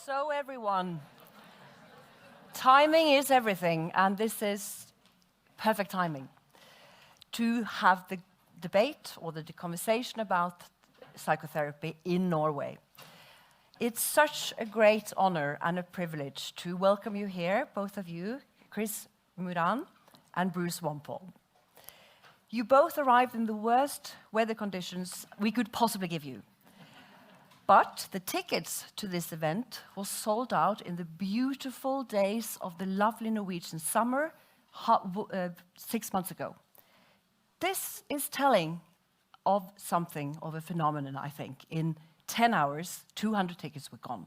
So everyone, timing is everything, and this is perfect timing to have the debate or the conversation about psychotherapy in Norway. It's such a great honor and a privilege to welcome you here, both of you, Chris Muran and Bruce Wampold. You both arrived in the worst weather conditions we could possibly give you. But the tickets to this event were sold out in the beautiful days of the lovely Norwegian summer 6 months ago. This is telling of something of a phenomenon, I think. In 10 hours, 200 tickets were gone.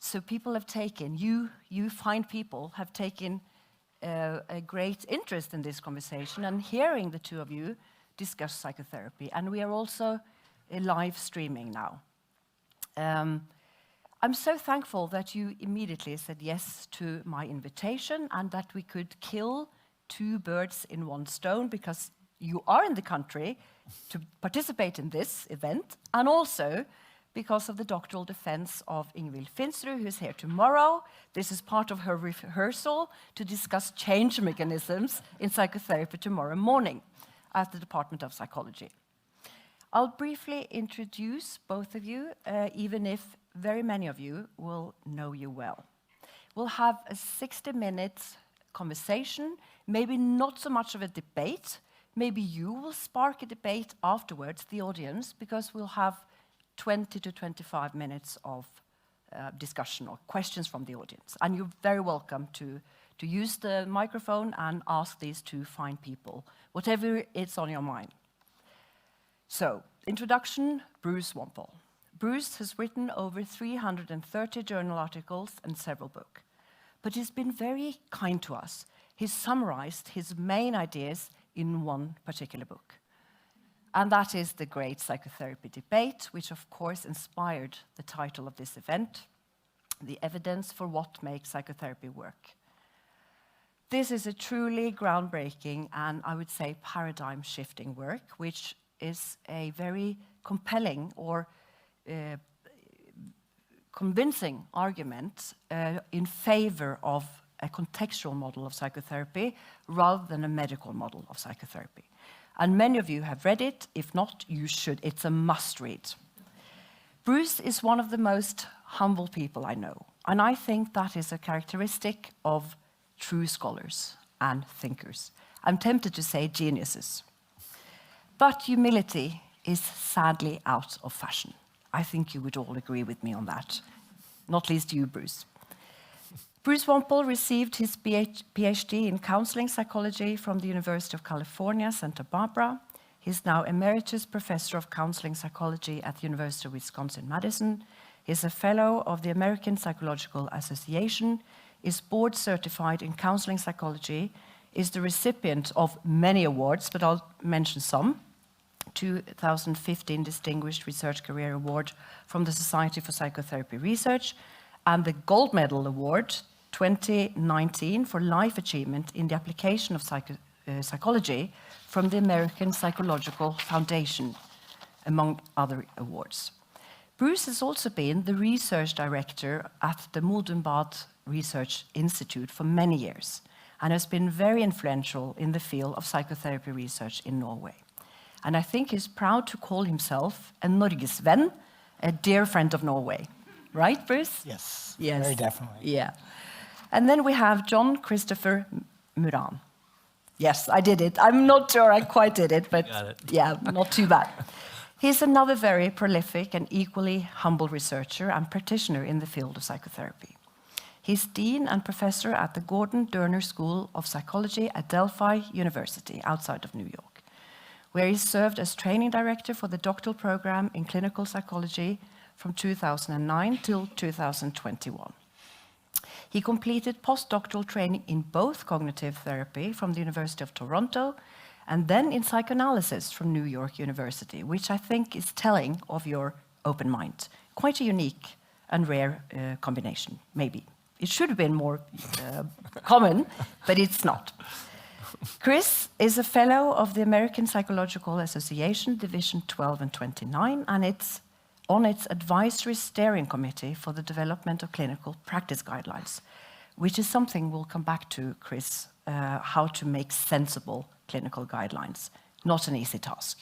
So people have taken, you fine people, have taken a great interest in this conversation and hearing the two of you discuss psychotherapy. And we are also live streaming now. I'm so thankful that you immediately said yes to my invitation and that we could kill 2 birds in 1 stone because you are in the country to participate in this event and also because of the doctoral defense of Ingvild Finsrud, who is here tomorrow. This is part of her rehearsal to discuss change mechanisms in psychotherapy tomorrow morning at the Department of Psychology. I'll briefly introduce both of you, even if very many of you will know you well. We'll have a 60-minute conversation, maybe not so much of a debate. Maybe you will spark a debate afterwards, the audience, because we'll have 20 to 25 minutes of discussion or questions from the audience. And you're very welcome to use the microphone and ask these 2 fine people, whatever is on your mind. So, introduction, Bruce Wampold. Bruce has written over 330 journal articles and several books. But he's been very kind to us. He's summarized his main ideas in 1 particular book. And that is The Great Psychotherapy Debate, which of course inspired the title of this event, The Evidence for What Makes Psychotherapy Work. This is a truly groundbreaking and I would say paradigm-shifting work, which is a very compelling or convincing argument in favor of a contextual model of psychotherapy rather than a medical model of psychotherapy. And many of you have read it. If not, you should. It's a must-read. Bruce is one of the most humble people I know, and I think that is a characteristic of true scholars and thinkers. I'm tempted to say geniuses. But humility is sadly out of fashion. I think you would all agree with me on that, not least you, Bruce. Bruce Wampold received his PhD in counseling psychology from the University of California, Santa Barbara. He's now emeritus professor of counseling psychology at the University of Wisconsin-Madison. He's a fellow of the American Psychological Association, is board certified in counseling psychology, is the recipient of many awards, but I'll mention some. 2015 Distinguished Research Career Award from the Society for Psychotherapy Research, and the Gold Medal Award 2019 for life achievement in the application of psychology from the American Psychological Foundation, among other awards. Bruce has also been the research director at the Modum Research Institute for many years and has been very influential in the field of psychotherapy research in Norway. And I think he's proud to call himself a Norgesvenn, a dear friend of Norway. Right, Bruce? Yes, yes, very definitely. Yeah. And then we have John Christopher Muran. Yes, I did it. I'm not sure I quite did it, but yeah, not too bad. He's another very prolific and equally humble researcher and practitioner in the field of psychotherapy. He's dean and professor at the Gordon Derner School of Psychology at Delphi University outside of New York, where he served as training director for the doctoral program in clinical psychology from 2009 till 2021. He completed postdoctoral training in both cognitive therapy from the University of Toronto and then in psychoanalysis from New York University, which I think is telling of your open mind. Quite a unique and rare combination, maybe. It should have been more common, but it's not. Chris is a fellow of the American Psychological Association, Division 12 and 29, and it's on its advisory steering committee for the development of clinical practice guidelines, which is something we'll come back to, Chris, how to make sensible clinical guidelines. Not an easy task.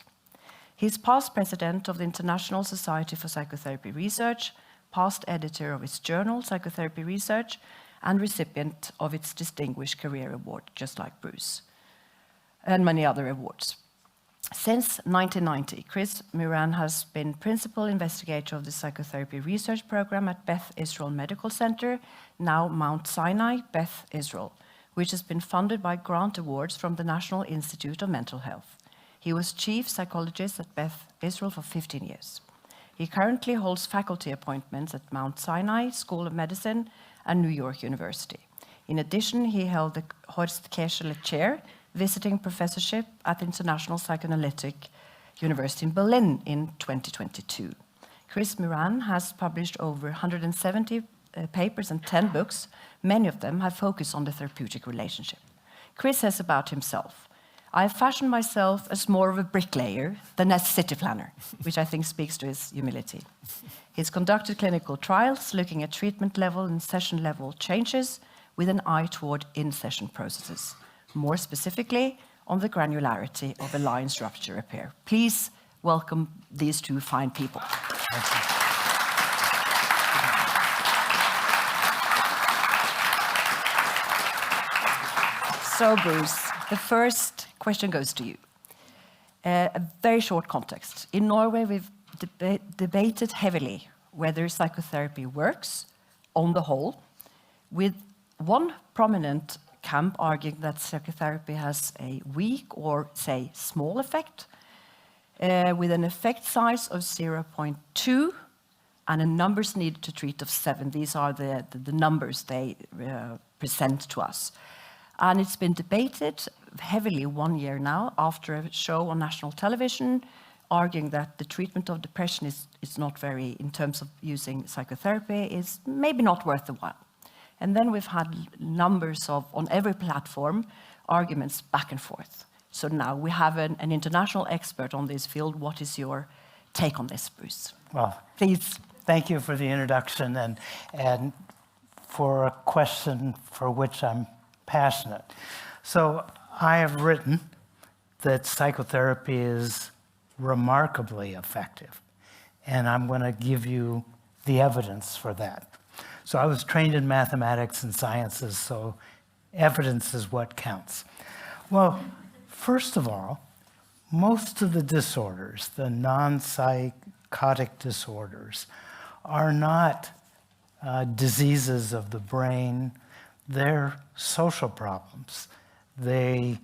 He's past president of the International Society for Psychotherapy Research, past editor of its journal, Psychotherapy Research, and recipient of its Distinguished Career Award, just like Bruce, and many other awards. Since 1990, Chris Muran has been principal investigator of the psychotherapy research program at Beth Israel Medical Center, now Mount Sinai, Beth Israel, which has been funded by grant awards from the National Institute of Mental Health. He was chief psychologist at Beth Israel for 15 years. He currently holds faculty appointments at Mount Sinai School of Medicine and New York University. In addition, he held the Horst Kessler Chair, visiting professorship at the International Psychoanalytic University in Berlin in 2022. Chris Muran has published over 170 papers and 10 books. Many of them have focused on the therapeutic relationship. Chris says about himself, "I have fashioned myself as more of a bricklayer than a city planner," which I think speaks to his humility. He's conducted clinical trials looking at treatment level and session level changes with an eye toward in-session processes. More specifically, on the granularity of alliance rupture repair. Please welcome these two fine people. So, Bruce, the first question goes to you. A very short context. In Norway, we've debated heavily whether psychotherapy works on the whole, with one prominent camp arguing that psychotherapy has a weak or, say, small effect, with an effect size of 0.2 and a numbers needed to treat of 7. These are the numbers they present to us. And it's been debated heavily 1 year now after a show on national television arguing that the treatment of depression is not very, in terms of using psychotherapy, is maybe not worth the while. And then we've had numbers of, on every platform, arguments back and forth. So now we have an international expert on this field. What is your take on this, Bruce? Well, please. Thank you for the introduction and for a question for which I'm passionate. So I have written that psychotherapy is remarkably effective, and I'm going to give you the evidence for that. So I was trained in mathematics and sciences, so evidence is what counts. Well, first of all, most of the disorders, the non-psychotic disorders, are not diseases of the brain. They're social problems. The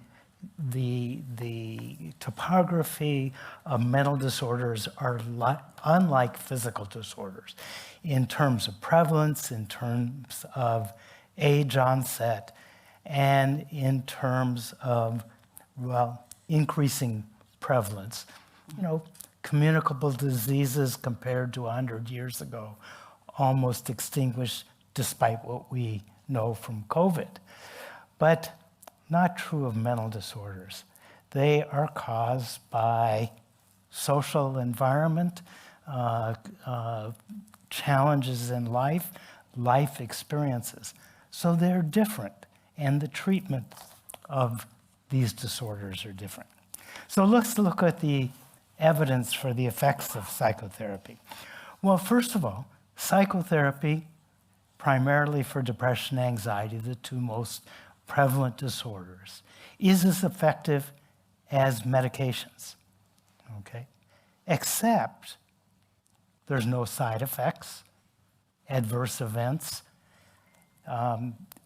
topography of mental disorders are unlike physical disorders in terms of prevalence, in terms of age onset, and in terms of, well, increasing prevalence. You know, communicable diseases compared to 100 years ago almost extinguished despite what we know from COVID. But not true of mental disorders. They are caused by social environment, challenges in life experiences. So they're different, and the treatment of these disorders are different. So let's look at the evidence for the effects of psychotherapy. Well, first of all, psychotherapy, primarily for depression and anxiety, the two most prevalent disorders, is as effective as medications, okay? Except there's no side effects, adverse events,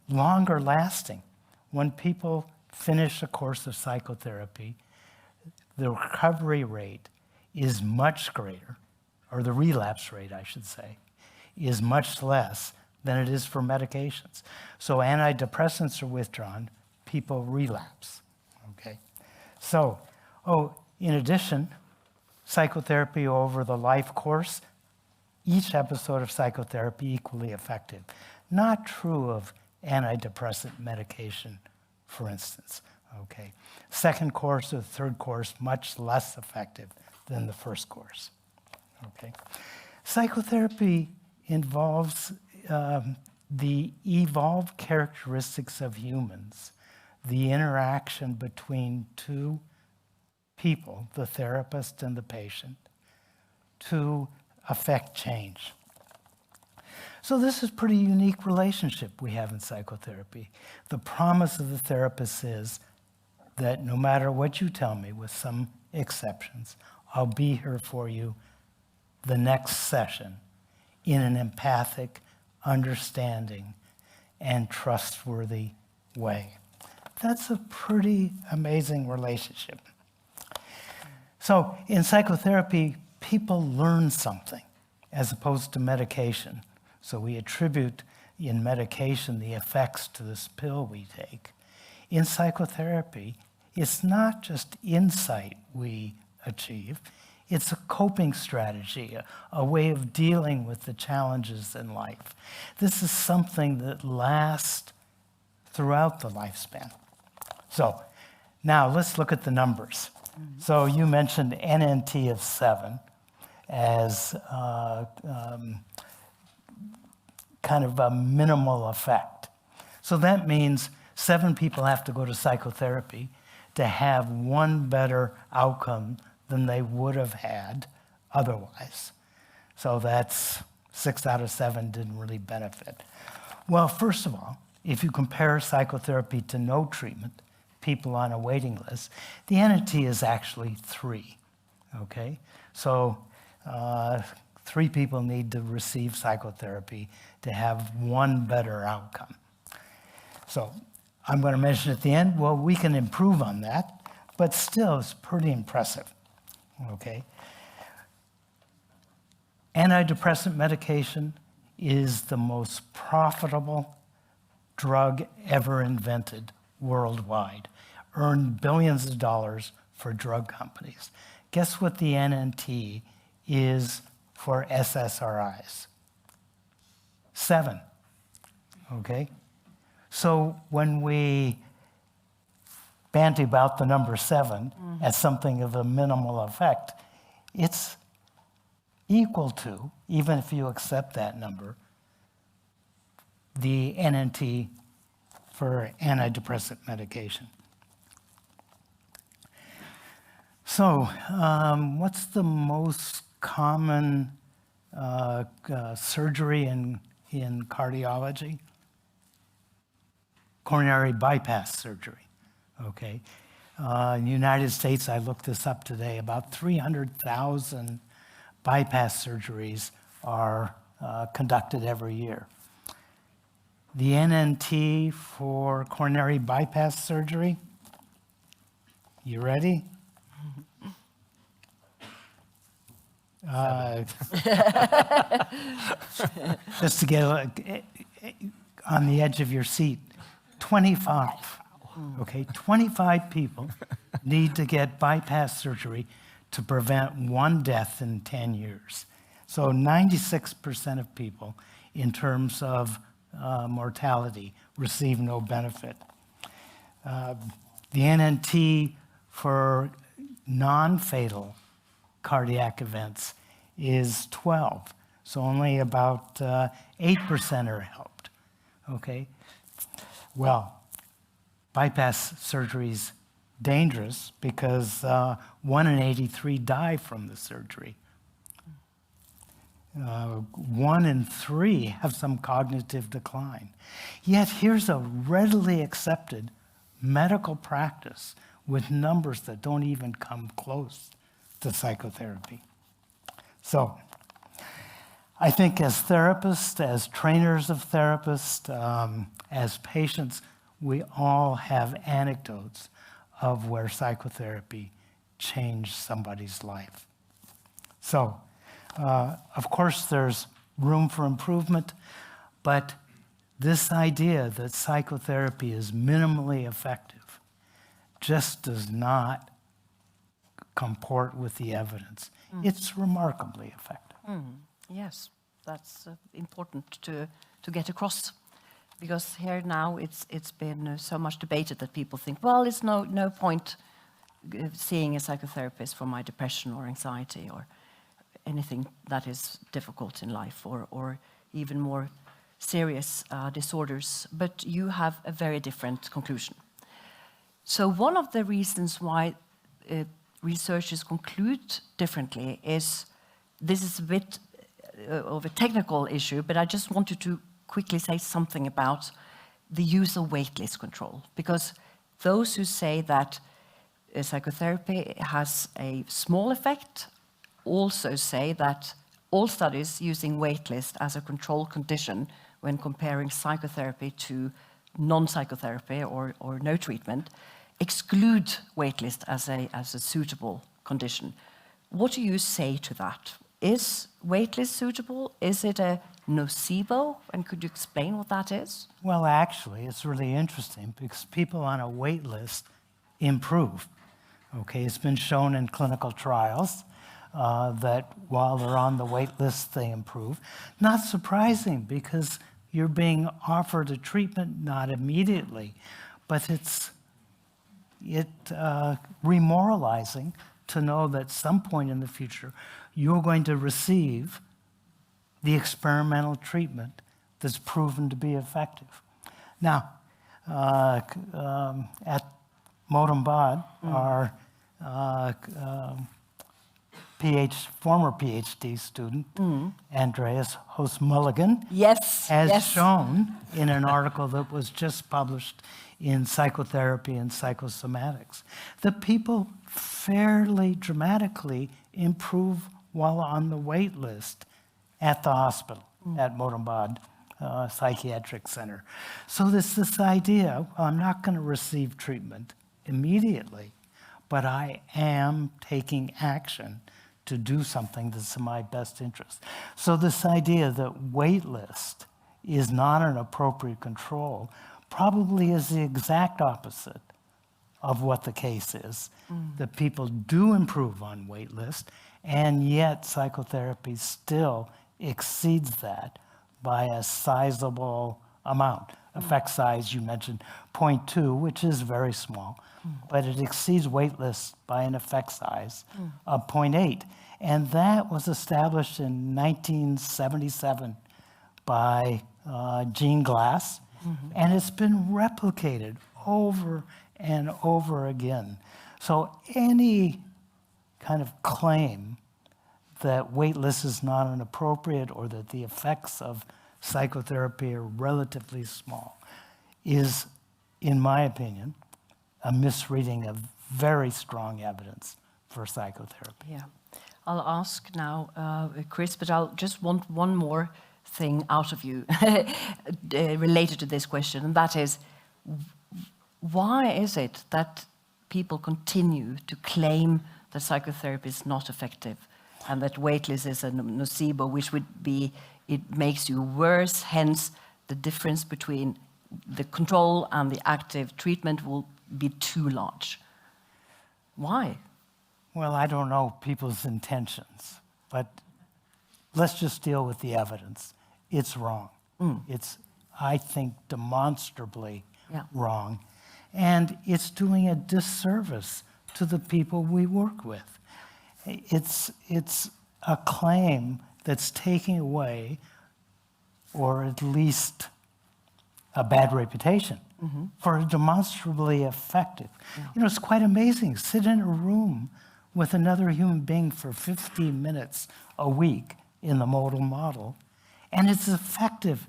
longer lasting. When people finish a course of psychotherapy, the recovery rate is much greater, or the relapse rate, I should say, is much less than it is for medications. So antidepressants are withdrawn, people relapse, okay? So, in addition, psychotherapy over the life course, each episode of psychotherapy equally effective. Not true of antidepressant medication, for instance, okay? Second course or third course, much less effective than the first course, okay? Psychotherapy involves the evolved characteristics of humans, the interaction between two people, the therapist and the patient, to affect change. So this is a pretty unique relationship we have in psychotherapy. The promise of the therapist is that no matter what you tell me, with some exceptions, I'll be here for you the next session in an empathic, understanding, and trustworthy way. That's a pretty amazing relationship. So in psychotherapy, people learn something as opposed to medication. So we attribute in medication the effects to this pill we take. In psychotherapy, it's not just insight we achieve, it's a coping strategy, a way of dealing with the challenges in life. This is something that lasts throughout the lifespan. So now let's look at the numbers. So you mentioned NNT of 7 as kind of a minimal effect. So that means 7 people have to go to psychotherapy to have one better outcome than they would have had otherwise. So that's 6 out of 7 didn't really benefit. Well, first of all, if you compare psychotherapy to no treatment, people on a waiting list, the NNT is actually 3, okay? So 3 people need to receive psychotherapy to have one better outcome. So I'm going to mention at the end, well, we can improve on that, but still it's pretty impressive, okay? Antidepressant medication is the most profitable drug ever invented worldwide, earned billions of dollars for drug companies. Guess what the NNT is for SSRIs? 7, okay? So when we banty about the number 7 as something of a minimal effect, it's equal to, even if you accept that number, the NNT for antidepressant medication. So what's the most common surgery in cardiology? Coronary bypass surgery, okay? In the United States, I looked this up today, about 300,000 bypass surgeries are conducted every year. The NNT for coronary bypass surgery, you ready? Just to get on the edge of your seat, 25. Okay, 25 people need to get bypass surgery to prevent 1 death in 10 years. So 96% of people, in terms of mortality, receive no benefit. The NNT for non-fatal cardiac events is 12. So only about 8% are helped, okay? Well, bypass surgery is dangerous because 1 in 83 die from the surgery. 1 in 3 have some cognitive decline. Yet here's a readily accepted medical practice with numbers that don't even come close to psychotherapy. So I think as therapists, as trainers of therapists, as patients, we all have anecdotes of where psychotherapy changed somebody's life. So, of course, there's room for improvement, but this idea that psychotherapy is minimally effective just does not comport with the evidence. It's remarkably effective. Yes, that's important to get across, because here now it's been so much debated that people think, well, it's no point seeing a psychotherapist for my depression or anxiety, or anything that is difficult in life or even more serious disorders, but you have a very different conclusion. So one of the reasons why researchers conclude differently is, this is a bit of a technical issue, but I just wanted to quickly say something about the use of waitlist control, because those who say that psychotherapy has a small effect also say that all studies using waitlist as a control condition when comparing psychotherapy to non-psychotherapy or no treatment exclude waitlist as a suitable condition. What do you say to that? Is waitlist suitable? Is it a nocebo? And could you explain what that is? Well, actually, it's really interesting because people on a wait list improve. Okay, it's been shown in clinical trials that while they're on the wait list, they improve. Not surprising because you're being offered a treatment not immediately, but it's remoralizing to know that some point in the future you're going to receive the experimental treatment that's proven to be effective. Now, at Modum Bad, our former PhD student, Andreas Hoos-Mulligan, has shown in an article that was just published in Psychotherapy and Psychosomatics that people fairly dramatically improve while on the wait list at the hospital, at Modum Bad Psychiatric Center. So there's this idea, well, I'm not going to receive treatment immediately, but I am taking action to do something that's in my best interest. So this idea that wait list is not an appropriate control probably is the exact opposite of what the case is. That people do improve on wait list, and yet psychotherapy still exceeds that by a sizable amount. Effect size, you mentioned 0.2, which is very small, but it exceeds wait list by an effect size of 0.8. And that was established in 1977 by Jean Glass, and it's been replicated over and over again. So any kind of claim that wait list is not inappropriate or that the effects of psychotherapy are relatively small is, in my opinion, a misreading of very strong evidence for psychotherapy. Yeah. I'll ask now, Chris, but I'll just want one more thing out of you related to this question, and that is, why is it that people continue to claim that psychotherapy is not effective and that waitlist is a nocebo, which would be, it makes you worse, hence the difference between the control and the active treatment will be too large? Why? Well, I don't know people's intentions, but let's just deal with the evidence. It's wrong. It's, I think, demonstrably wrong. And it's doing a disservice to the people we work with. It's a claim that's taking away, or at least a bad reputation, for demonstrably effective. You know, it's quite amazing. Sit in a room with another human being for 15 minutes a week in the modal model, and it's effective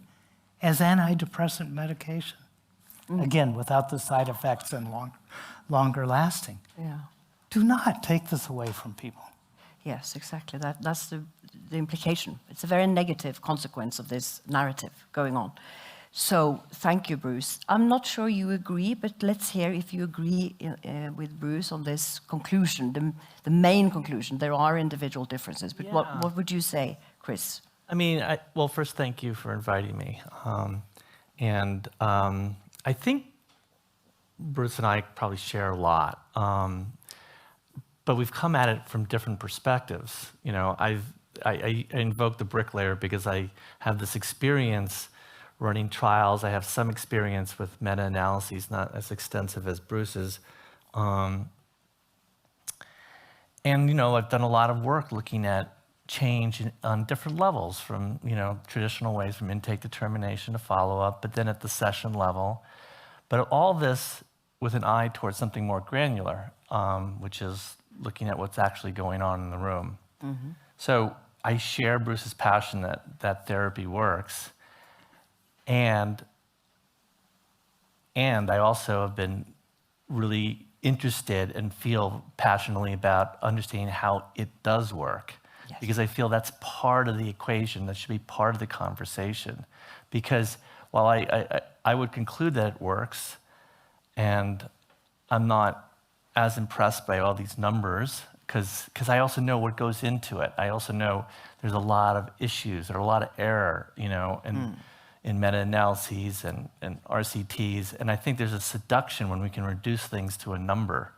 as antidepressant medication. Again, without the side effects and longer lasting. Yeah. Do not take this away from people. Yes, exactly. That's the implication. It's a very negative consequence of this narrative going on. So, thank you, Bruce. I'm not sure you agree, but let's hear if you agree with Bruce on this conclusion, the main conclusion. There are individual differences, but what would you say, Chris? I mean, well, first, thank you for inviting me. I think Bruce and I probably share a lot, but we've come at it from different perspectives. You know, I invoke the bricklayer because I have this experience running trials. I have some experience with meta-analyses, not as extensive as Bruce's. And, you know, I've done a lot of work looking at change on different levels, from traditional ways, from intake determination to follow-up, but then at the session level. But all this with an eye towards something more granular, which is looking at what's actually going on in the room. So I share Bruce's passion that therapy works, and I also have been really interested and feel passionately about understanding how it does work. Yes. Because I feel that's part of the equation, that should be part of the conversation. Because while I would conclude that it works, and I'm not as impressed by all these numbers, because I also know what goes into it. I also know there's a lot of issues, there's a lot of error, in meta-analyses and RCTs. And I think there's a seduction when we can reduce things to a number,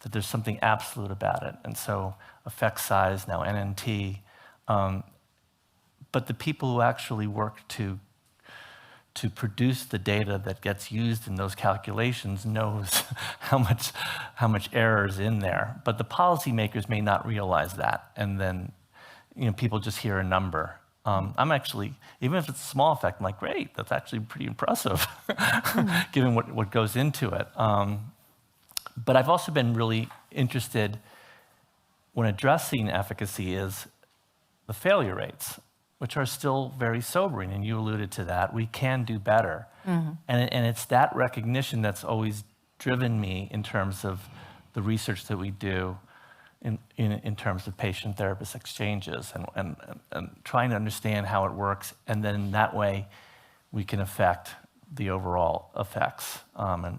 that there's something absolute about it. And so effect size, now NNT. But the people who actually work to produce the data that gets used in those calculations knows how much error is in there. But the policymakers may not realize that. And then people just hear a number. I'm actually, even if it's a small effect, I'm like, great, that's actually pretty impressive, given what goes into it. But I've also been really interested when addressing efficacy is the failure rates, which are still very sobering, and you alluded to that. We can do better. And it's that recognition that's always driven me in terms of the research that we do in terms of patient-therapist exchanges and trying to understand how it works, and then that way we can affect the overall effects and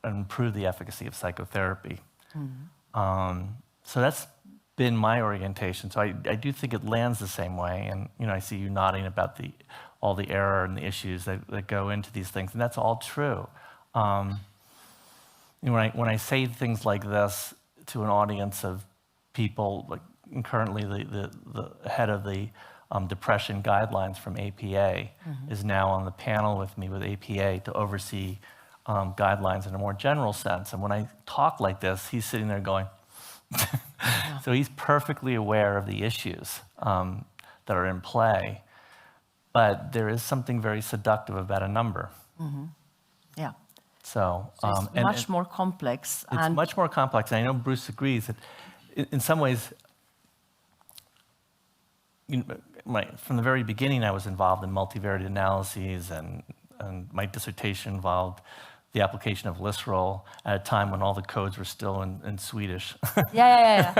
improve the efficacy of psychotherapy. So that's been my orientation. So I do think it lands the same way, and I see you nodding about all the error and the issues that go into these things, and that's all true. When I say things like this to an audience of people, like currently the head of the depression guidelines from APA is now on the panel with me with APA to oversee guidelines in a more general sense. And when I talk like this, he's sitting there going, so he's perfectly aware of the issues that are in play, but there is something very seductive about a number. Yeah. So it's much more complex. It's much more complex. And I know Bruce agrees that in some ways, from the very beginning, I was involved in multivariate analyses, and my dissertation involved the application of Lisserol at a time when all the codes were still in Swedish. Yeah.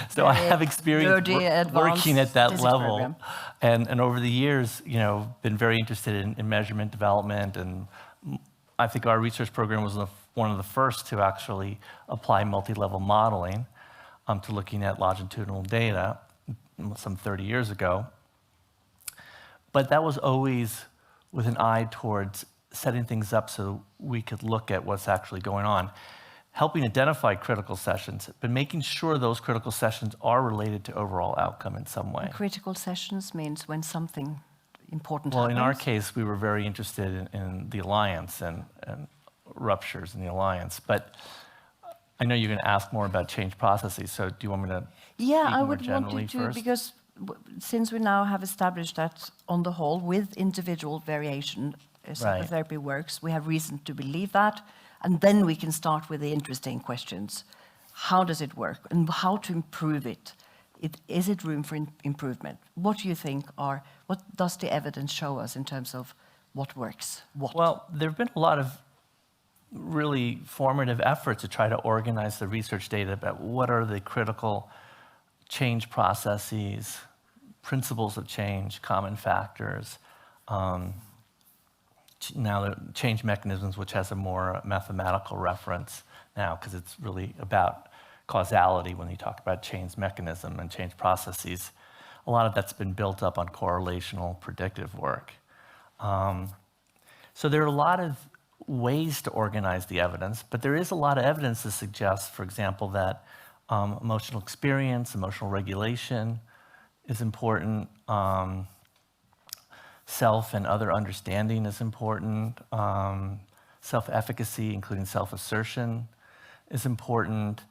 So I have experience working at that level, program. and over the years, been very interested in measurement development, and I think our research program was one of the first to actually apply multi-level modeling to looking at longitudinal data some 30 years ago. But that was always with an eye towards setting things up so we could look at what's actually going on, helping identify critical sessions, but making sure those critical sessions are related to overall outcome in some way. And critical sessions means when something important Well, happens. in our case, we were very interested in the alliance and ruptures in the alliance. But I know you're going to ask more about change processes, so do you want me to Yeah, speak I more would want generally you to, first? because since we now have established that on the whole, with individual variation, psychotherapy works, we have reason to believe that, and then we can start with the interesting questions. How does it work, and how to improve it? Is it room for improvement? What do you think what does the evidence show us in terms of what works? Well, there have been a lot of really formative efforts to try to organize the research data about what are the critical change processes, principles of change, common factors, now the change mechanisms, which has a more mathematical reference now, because it's really about causality when you talk about change mechanism and change processes. A lot of that's been built up on correlational predictive work. So there are a lot of ways to organize the evidence, but there is a lot of evidence to suggest, for example, that emotional experience, emotional regulation is important. Self and other understanding is important. Self-efficacy, including self-assertion, is important.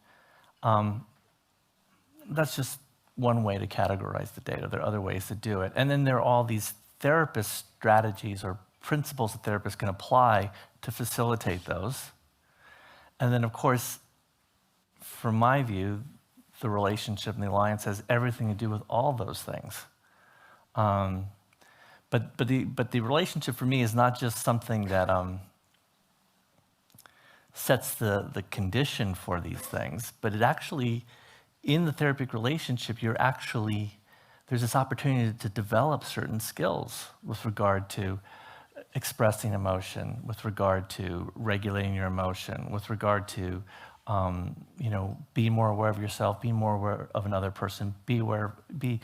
That's just one way to categorize the data. There are other ways to do it. And then there are all these therapist strategies or principles that therapists can apply to facilitate those. And then, of course, from my view, the relationship and the alliance has everything to do with all those things. But the relationship for me is not just something that sets the condition for these things, but it actually, in the therapeutic relationship, there's this opportunity to develop certain skills with regard to expressing emotion, with regard to regulating your emotion, with regard to be more aware of yourself, be more aware of another person, the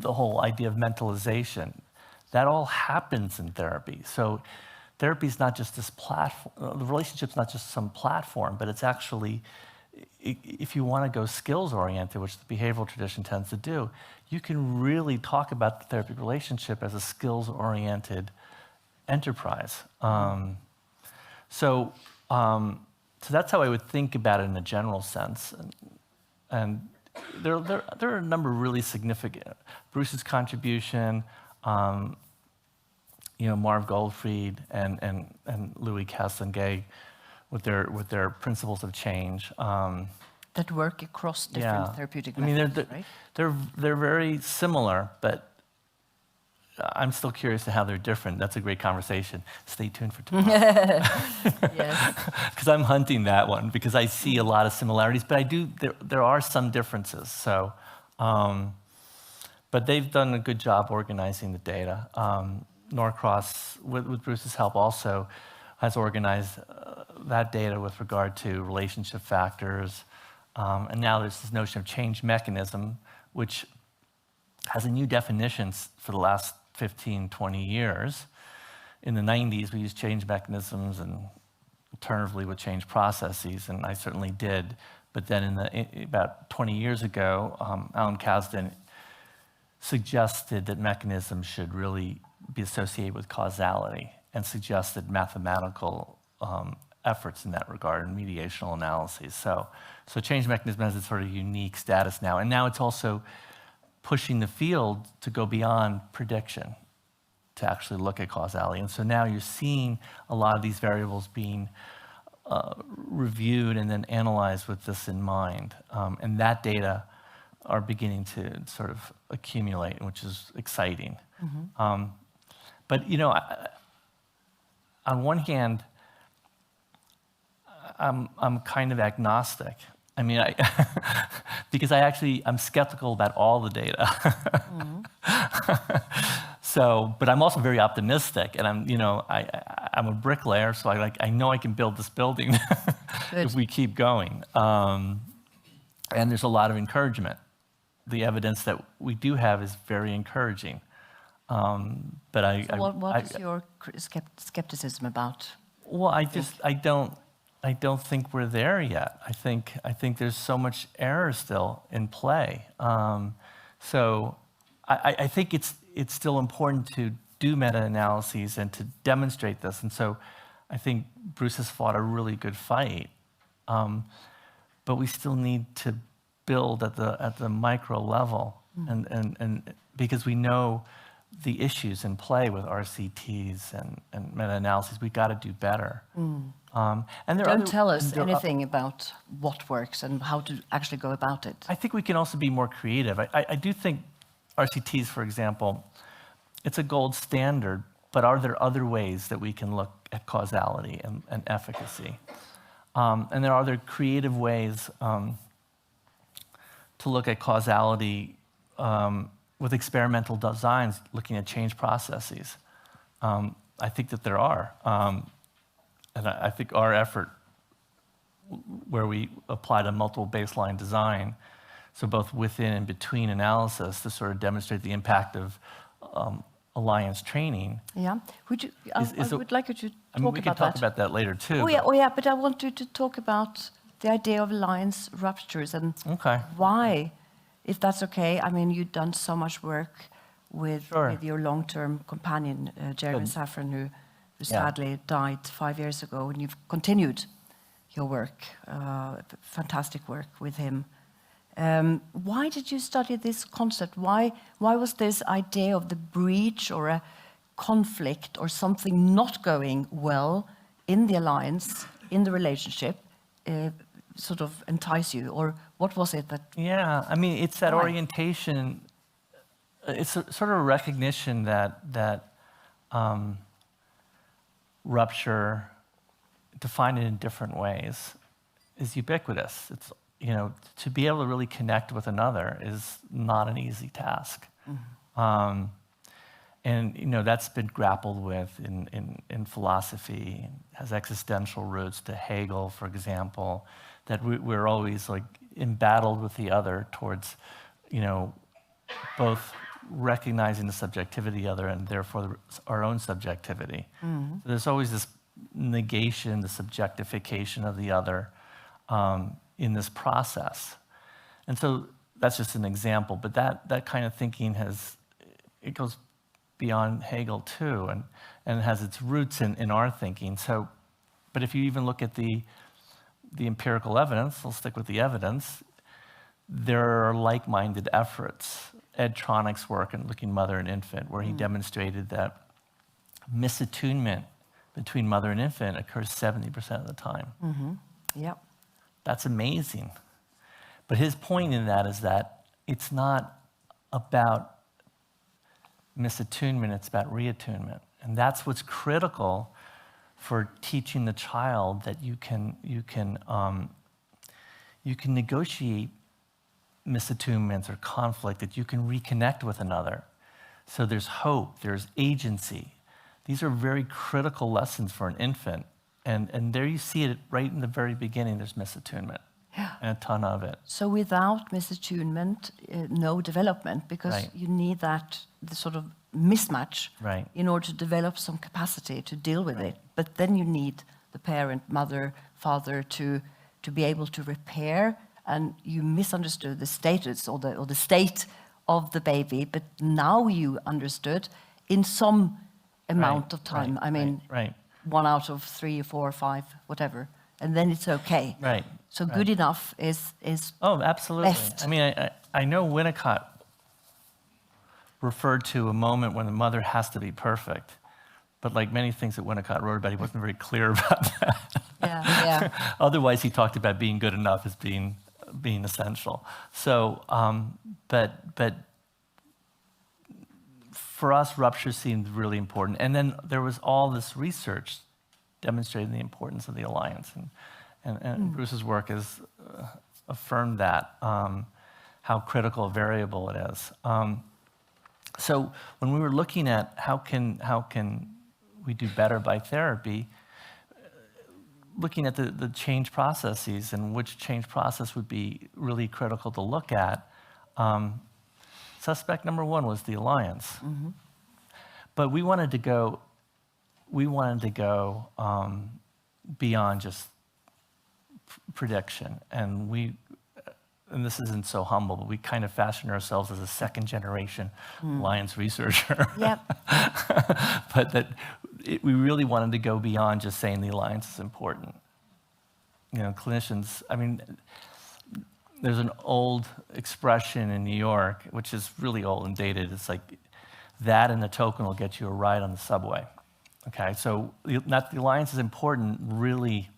whole idea of mentalization. That all happens in therapy. So therapy is not just this platform, the relationship's not just some platform, but it's actually, if you want to go skills-oriented, which the behavioral tradition tends to do, you can really talk about the therapeutic relationship as a skills-oriented enterprise. So that's how I would think about it in a general sense. And there are a number of really significant, Bruce's contribution, Marv Goldfried and Louis Castonguay with their principles of change. That work across different therapeutic methods, right? They're very similar, but I'm still curious to how they're different. That's a great conversation. Stay tuned for tomorrow. Yes. Because I'm hunting that one, because I see a lot of similarities, but there are some differences. So, but they've done a good job organizing the data. Norcross, with Bruce's help, also has organized that data with regard to relationship factors. And now there's this notion of change mechanism, which has a new definition for the last 15, 20 years. In the 90s, we used change mechanisms and alternatively with change processes, and I certainly did. But then about 20 years ago, Alan Kasdan suggested that mechanisms should really be associated with causality and suggested mathematical efforts in that regard and mediational analyses. So change mechanism has its sort of unique status now. And now it's also pushing the field to go beyond prediction, to actually look at causality. And so now you're seeing a lot of these variables being reviewed and then analyzed with this in mind. And that data are beginning to sort of accumulate, which is exciting. Mm-hmm. But on one hand, I'm kind of agnostic. I mean, because I'm skeptical about all the data. Mm-hmm. But I'm also very optimistic, and I'm a bricklayer, so I know I can build this building if we keep going. And there's a lot of encouragement. The evidence that we do have is very encouraging. But what is your skepticism about? Well, I don't think we're there yet. I think there's so much error still in play. So I think it's still important to do meta-analyses and to demonstrate this. And so I think Bruce has fought a really good fight. But we still need to build at the micro level, and because we know the issues in play with RCTs and meta-analyses, we got to do better. And Don't tell us anything about what works and how to actually go about it. I think we can also be more creative. I do think RCTs, for example, it's a gold standard, but are there other ways that we can look at causality and efficacy? And there are other creative ways to look at causality with experimental designs, looking at change processes. I think that there are. And I think our effort, where we applied a multiple baseline design, so both within and between analysis to sort of demonstrate the impact of alliance training. Yeah, I would like you to talk about that. We can talk about that later too. Oh yeah, but I want you to talk about the idea of alliance ruptures and why, if that's okay. I mean, you've done so much work with your long-term companion, Jeremy Safran, who sadly died 5 years ago, and you've continued your work, fantastic work with him. Why did you study this concept? Why was this idea of the breach or a conflict or something not going well in the alliance, in the relationship, sort of entice you? Or what was it that... Yeah, I mean, it's that Why? orientation. It's a sort of a recognition that rupture, defined in different ways, is ubiquitous. It's, you know, to be able to really connect with another is not an easy task. And, you know, that's been grappled with in philosophy, has existential roots to Hegel, for example, that we're always like embattled with the other towards, you know, both recognizing the subjectivity of the other and therefore our own subjectivity. There's always this negation, the subjectification of the other in this process. And so that's just an example, but that kind of thinking it goes beyond Hegel too, and has its roots in our thinking. So, but if you even look at the empirical evidence, I'll stick with the evidence, there are like-minded efforts. Ed Tronick's work in Looking Mother and Infant, where he demonstrated that misattunement between mother and infant occurs 70% of the time. Yep. That's amazing. But his point in that is that it's not about misattunement, it's about reattunement. And that's what's critical for teaching the child that you can negotiate misattunements or conflict, that you can reconnect with another. So there's hope, there's agency. These are very critical lessons for an infant. And there you see it right in the very beginning, there's misattunement. Yeah. And a ton of it. So without misattunement, no development, because Right. you need the sort of mismatch Right. in order to develop some capacity to deal with it. But then you need the parent, mother, father to be able to repair, and you misunderstood the status or the state of the baby, but now you understood in some amount of time. Right. I mean, Right. 1 out of 3 or 4 or 5, whatever, and then it's okay. Right. So right. good enough is Oh, absolutely. best. I mean, I know Winnicott referred to a moment when the mother has to be perfect, but like many things that Winnicott wrote about, he wasn't very clear about that. Yeah. Otherwise, he talked about being good enough as being essential. So, but for us, rupture seemed really important. And then there was all this research demonstrating the importance of the alliance, and Bruce's work has affirmed that, how critical a variable it is. So when we were looking at how can we do better by therapy, looking at the change processes and which change process would be really critical to look at, suspect number 1 was the alliance. But we wanted to go beyond just prediction, and this isn't so humble, but we kind of fashioned ourselves as a second-generation alliance researcher. Yep. But we really wanted to go beyond just saying the alliance is important. You know, clinicians, I mean, there's an old expression in New York, which is really old and dated. It's like, that and the token will get you a ride on the subway. Okay, so the alliance is important really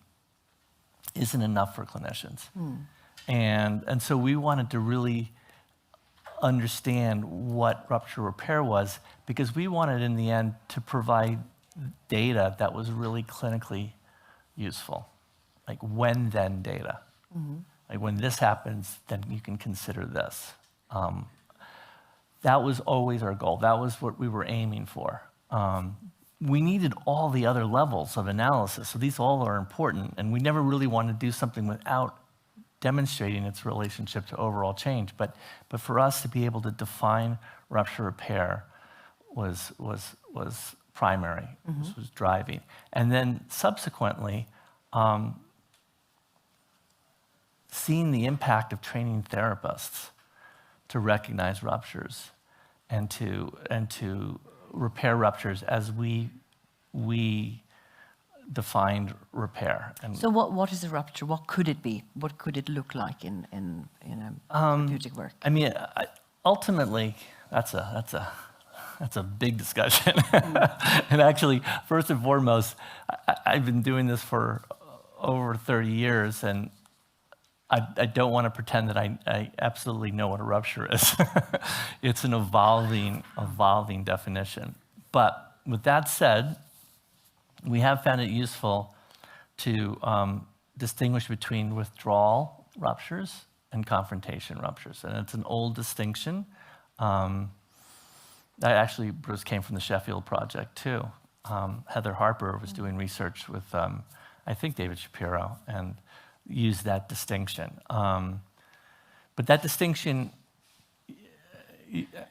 isn't enough for clinicians. And so we wanted to really understand what rupture repair was, because we wanted in the end to provide data that was really clinically useful, like when-then data. Like when this happens, then you can consider this. That was always our goal. That was what we were aiming for. We needed all the other levels of analysis, so these all are important, and we never really wanted to do something without demonstrating its relationship to overall change. But for us to be able to define rupture repair was primary. This was driving. And then subsequently, seeing the impact of training therapists to recognize ruptures and to repair ruptures as we defined repair. And So what is a rupture? What could it be? What could it look like in therapeutic work? I mean, ultimately, that's a big discussion. And actually, first and foremost, I've been doing this for over 30 years, and I don't want to pretend that I absolutely know what a rupture is. It's an evolving definition. But with that said, we have found it useful to distinguish between withdrawal ruptures and confrontation ruptures. And it's an old distinction. Actually, Bruce came from the Sheffield Project too. Heather Harper was doing research with, I think, David Shapiro, and used that distinction. But that distinction,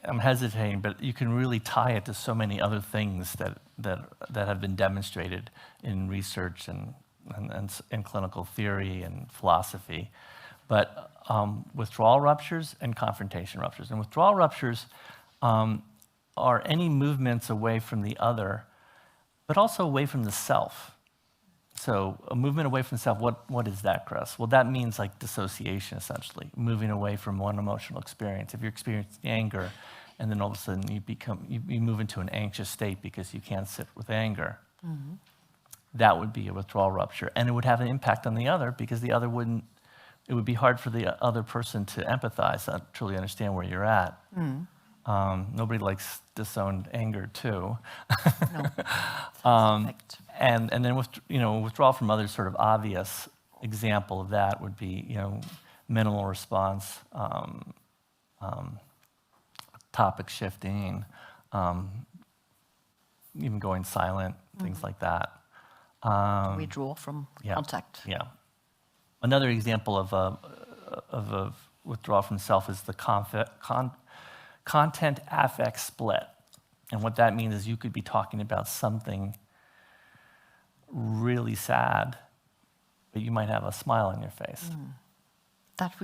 I'm hesitating, but you can really tie it to so many other things that have been demonstrated in research and clinical theory and philosophy. But withdrawal ruptures and confrontation ruptures. And withdrawal ruptures are any movements away from the other, but also away from the self. So a movement away from the self, what is that, Chris? Well, that means like dissociation, essentially, moving away from one emotional experience. If you're experiencing anger, and then all of a sudden you move into an anxious state because you can't sit with anger, that would be a withdrawal rupture. And it would have an impact on the other because the other wouldn't, it would be hard for the other person to empathize, to truly understand where you're at. Nobody likes disowned anger too. No. And then withdrawal from others, sort of obvious example of that would be minimal response, topic shifting, even going silent, things like that. Withdraw from Yeah. contact. Yeah. Another example of a withdrawal from self is the content affect split. And what that means is you could be talking about something really sad, but you might have a smile on your face.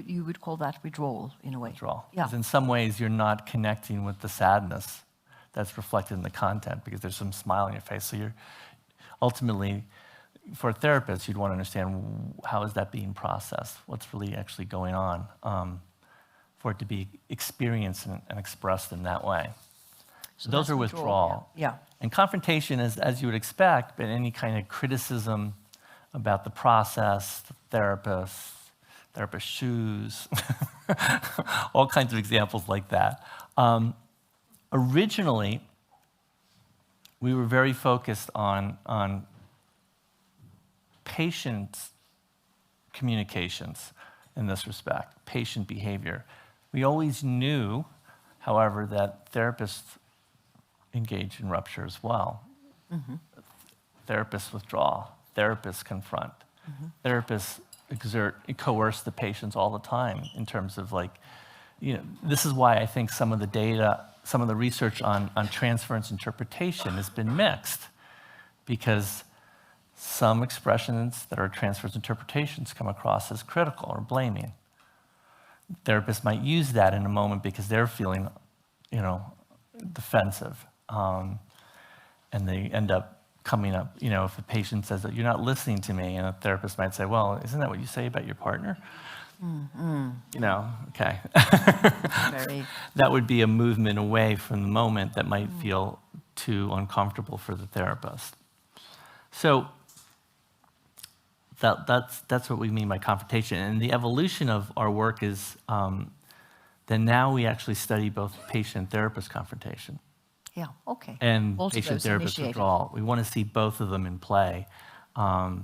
You would call that withdrawal in a way. Withdrawal. Yeah. Because in some ways you're not connecting with the sadness that's reflected in the content because there's some smile on your face. So you're ultimately, for a therapist, you'd want to understand how is that being processed? What's really actually going on for it to be experienced and expressed in that way. So those that's are withdrawal, withdrawal. yeah. And confrontation is, as you would expect, but any kind of criticism about the process, the therapist shoes, all kinds of examples like that. Originally, we were very focused on patient communications in this respect, patient behavior. We always knew, however, that therapists engage in rupture as well. Therapists withdraw, therapists confront, therapists coerce the patients all the time in terms of this is why I think some of the data, some of the research on transference interpretation has been mixed, because some expressions that are transference interpretations come across as critical or blaming. Therapists might use that in a moment because they're feeling, defensive. And they end up coming up, if a patient says that you're not listening to me, and a therapist might say, well, isn't that what you say about your partner? Okay. That would be a movement away from the moment that might feel too uncomfortable for the therapist. So that's what we mean by confrontation. And the evolution of our work is then now we actually study both patient and therapist confrontation. Yeah, okay. And Both of patient those therapist initiated. withdrawal. We want to see both of them in play. So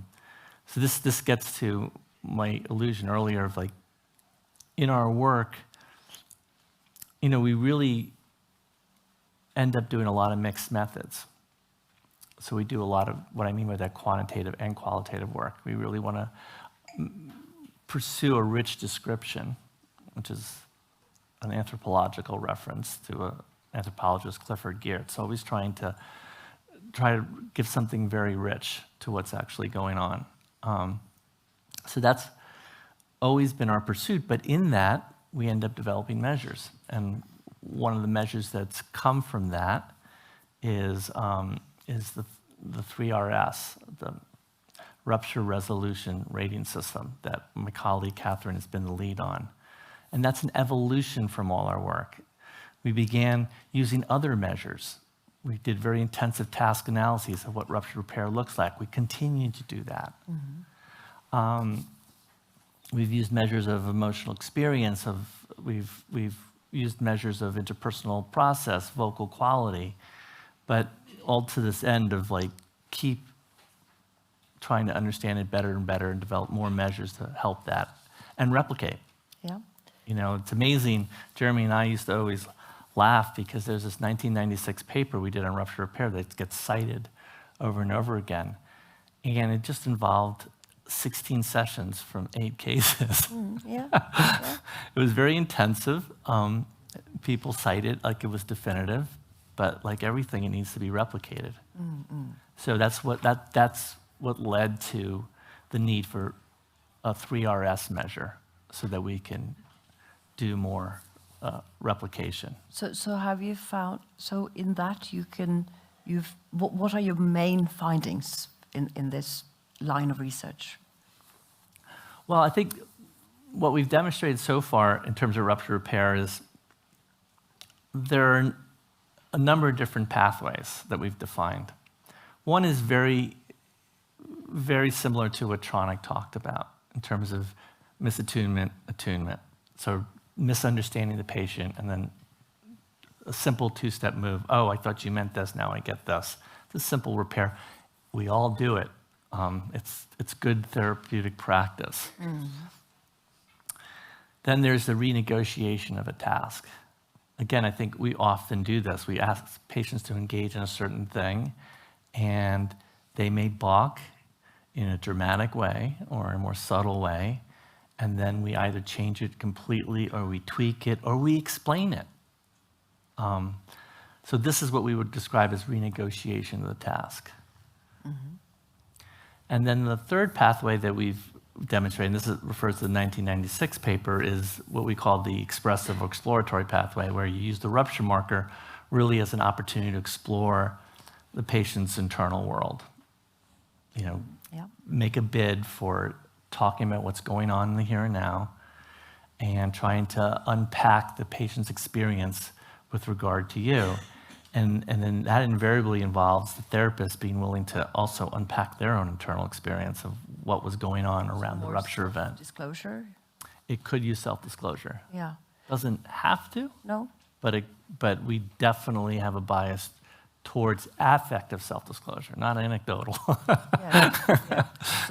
this gets to my illusion earlier of in our work, we really end up doing a lot of mixed methods. So we do a lot of what I mean by that quantitative and qualitative work. We really want to pursue a rich description, which is an anthropological reference to an anthropologist, Clifford Geertz, always trying to give something very rich to what's actually going on. So that's always been our pursuit, but in that, we end up developing measures. And one of the measures that's come from that is the 3RS, the rupture resolution rating system that my colleague Catherine has been the lead on. And that's an evolution from all our work. We began using other measures. We did very intensive task analyses of what rupture repair looks like. We continue to do that. We've used measures of emotional experience, we've used measures of interpersonal process, vocal quality, but all to this end of like keep trying to understand it better and better and develop more measures to help that and replicate. Yeah. You know, it's amazing. Jeremy and I used to always laugh because there's this 1996 paper we did on rupture repair that gets cited over and over again. And it just involved 16 sessions from 8 cases. Yeah. It was very intensive. People cite it like it was definitive, but like everything, it needs to be replicated. So that's what led to the need for a 3RS measure so that we can do more replication. So have you found, so in that what are your main findings in this line of research? Well, I think what we've demonstrated so far in terms of rupture repair is there are a number of different pathways that we've defined. One is very, very similar to what Tronic talked about in terms of misattunement, attunement. So misunderstanding the patient and then a simple 2-step move. Oh, I thought you meant this, now I get this. It's a simple repair. We all do it. It's good therapeutic practice. Then there's the renegotiation of a task. Again, I think we often do this. We ask patients to engage in a certain thing, and they may balk in a dramatic way or a more subtle way, and then we either change it completely or we tweak it or we explain it. So this is what we would describe as renegotiation of the task. And then the third pathway that we've demonstrated, and this refers to the 1996 paper, is what we call the expressive or exploratory pathway, where you use the rupture marker really as an opportunity to explore the patient's internal world. You know, make a bid for talking about what's going on in the here and now and trying to unpack the patient's experience with regard to you. And then that invariably involves the therapist being willing to also unpack their own internal experience of what was going on around the rupture event. Disclosure? It could use self-disclosure. Yeah. Doesn't have to, No? but we definitely have a bias towards affective self-disclosure, not anecdotal.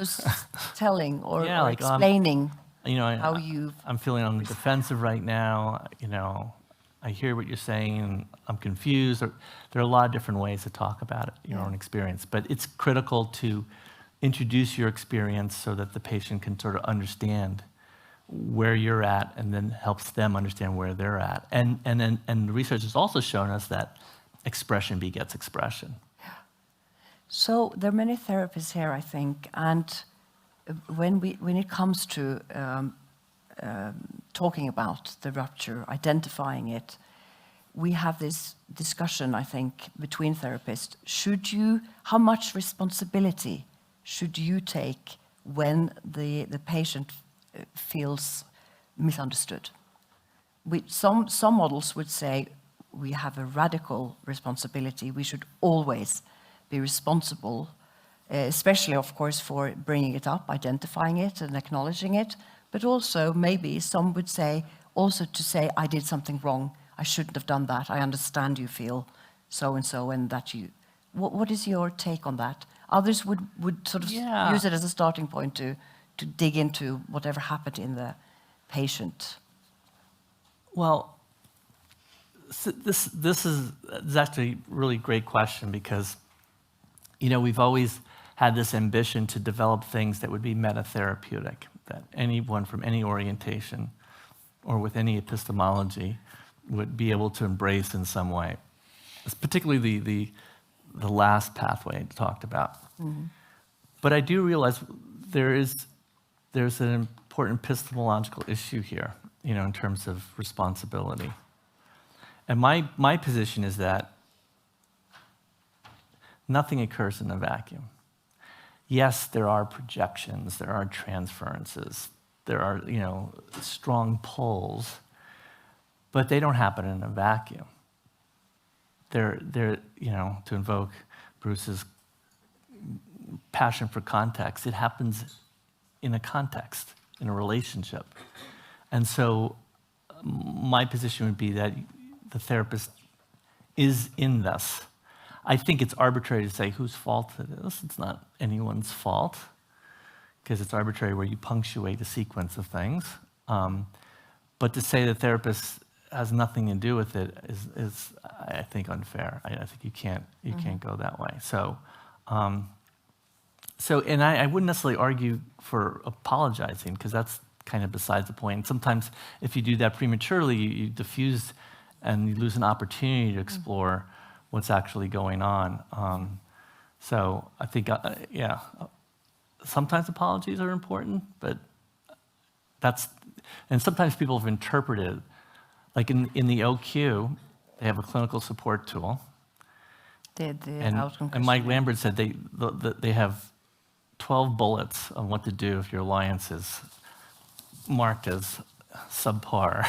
So telling or like, explaining you know, how you... I'm feeling on the defensive right now, you know, I hear what you're saying, and I'm confused. There are a lot of different ways to talk about it, your own experience. But it's critical to introduce your experience so that the patient can sort of understand where you're at and then helps them understand where they're at. And the research has also shown us that expression begets expression. So there are many therapists here, I think, and when it comes to talking about the rupture, identifying it, we have this discussion, I think, between therapists. How much responsibility should you take when the patient feels misunderstood? Some models would say we have a radical responsibility. We should always be responsible, especially, of course, for bringing it up, identifying it and acknowledging it, but also maybe some would say, also to say, I did something wrong, I shouldn't have done that, I understand you feel so-and-so and that you... What is your take on that? Others would sort of use it as a starting point to dig into whatever happened in the patient. Well, so this is actually a really great question because, you know, we've always had this ambition to develop things that would be meta-therapeutic, that anyone from any orientation or with any epistemology would be able to embrace in some way. It's particularly the last pathway I talked about. But I do realize there's an important epistemological issue here, you know, in terms of responsibility. And my position is that nothing occurs in a vacuum. yes, there are projections, there are transferences, there are, strong pulls, but they don't happen in a vacuum. They're to invoke Bruce's passion for context, it happens in a context, in a relationship. And so my position would be that the therapist is in this. I think it's arbitrary to say whose fault it is. It's not anyone's fault, because it's arbitrary where you punctuate a sequence of things. But to say the therapist has nothing to do with it is I think, unfair. I think you can't go that way. So, and I wouldn't necessarily argue for apologizing, because that's kind of besides the point. And sometimes if you do that prematurely, you diffuse and you lose an opportunity to explore what's actually going on. So I think, sometimes apologies are important, but and sometimes people have interpreted, like in the OQ, they have a clinical support tool. And Mike Lambert said they have 12 bullets on what to do if your alliance is marked as subpar.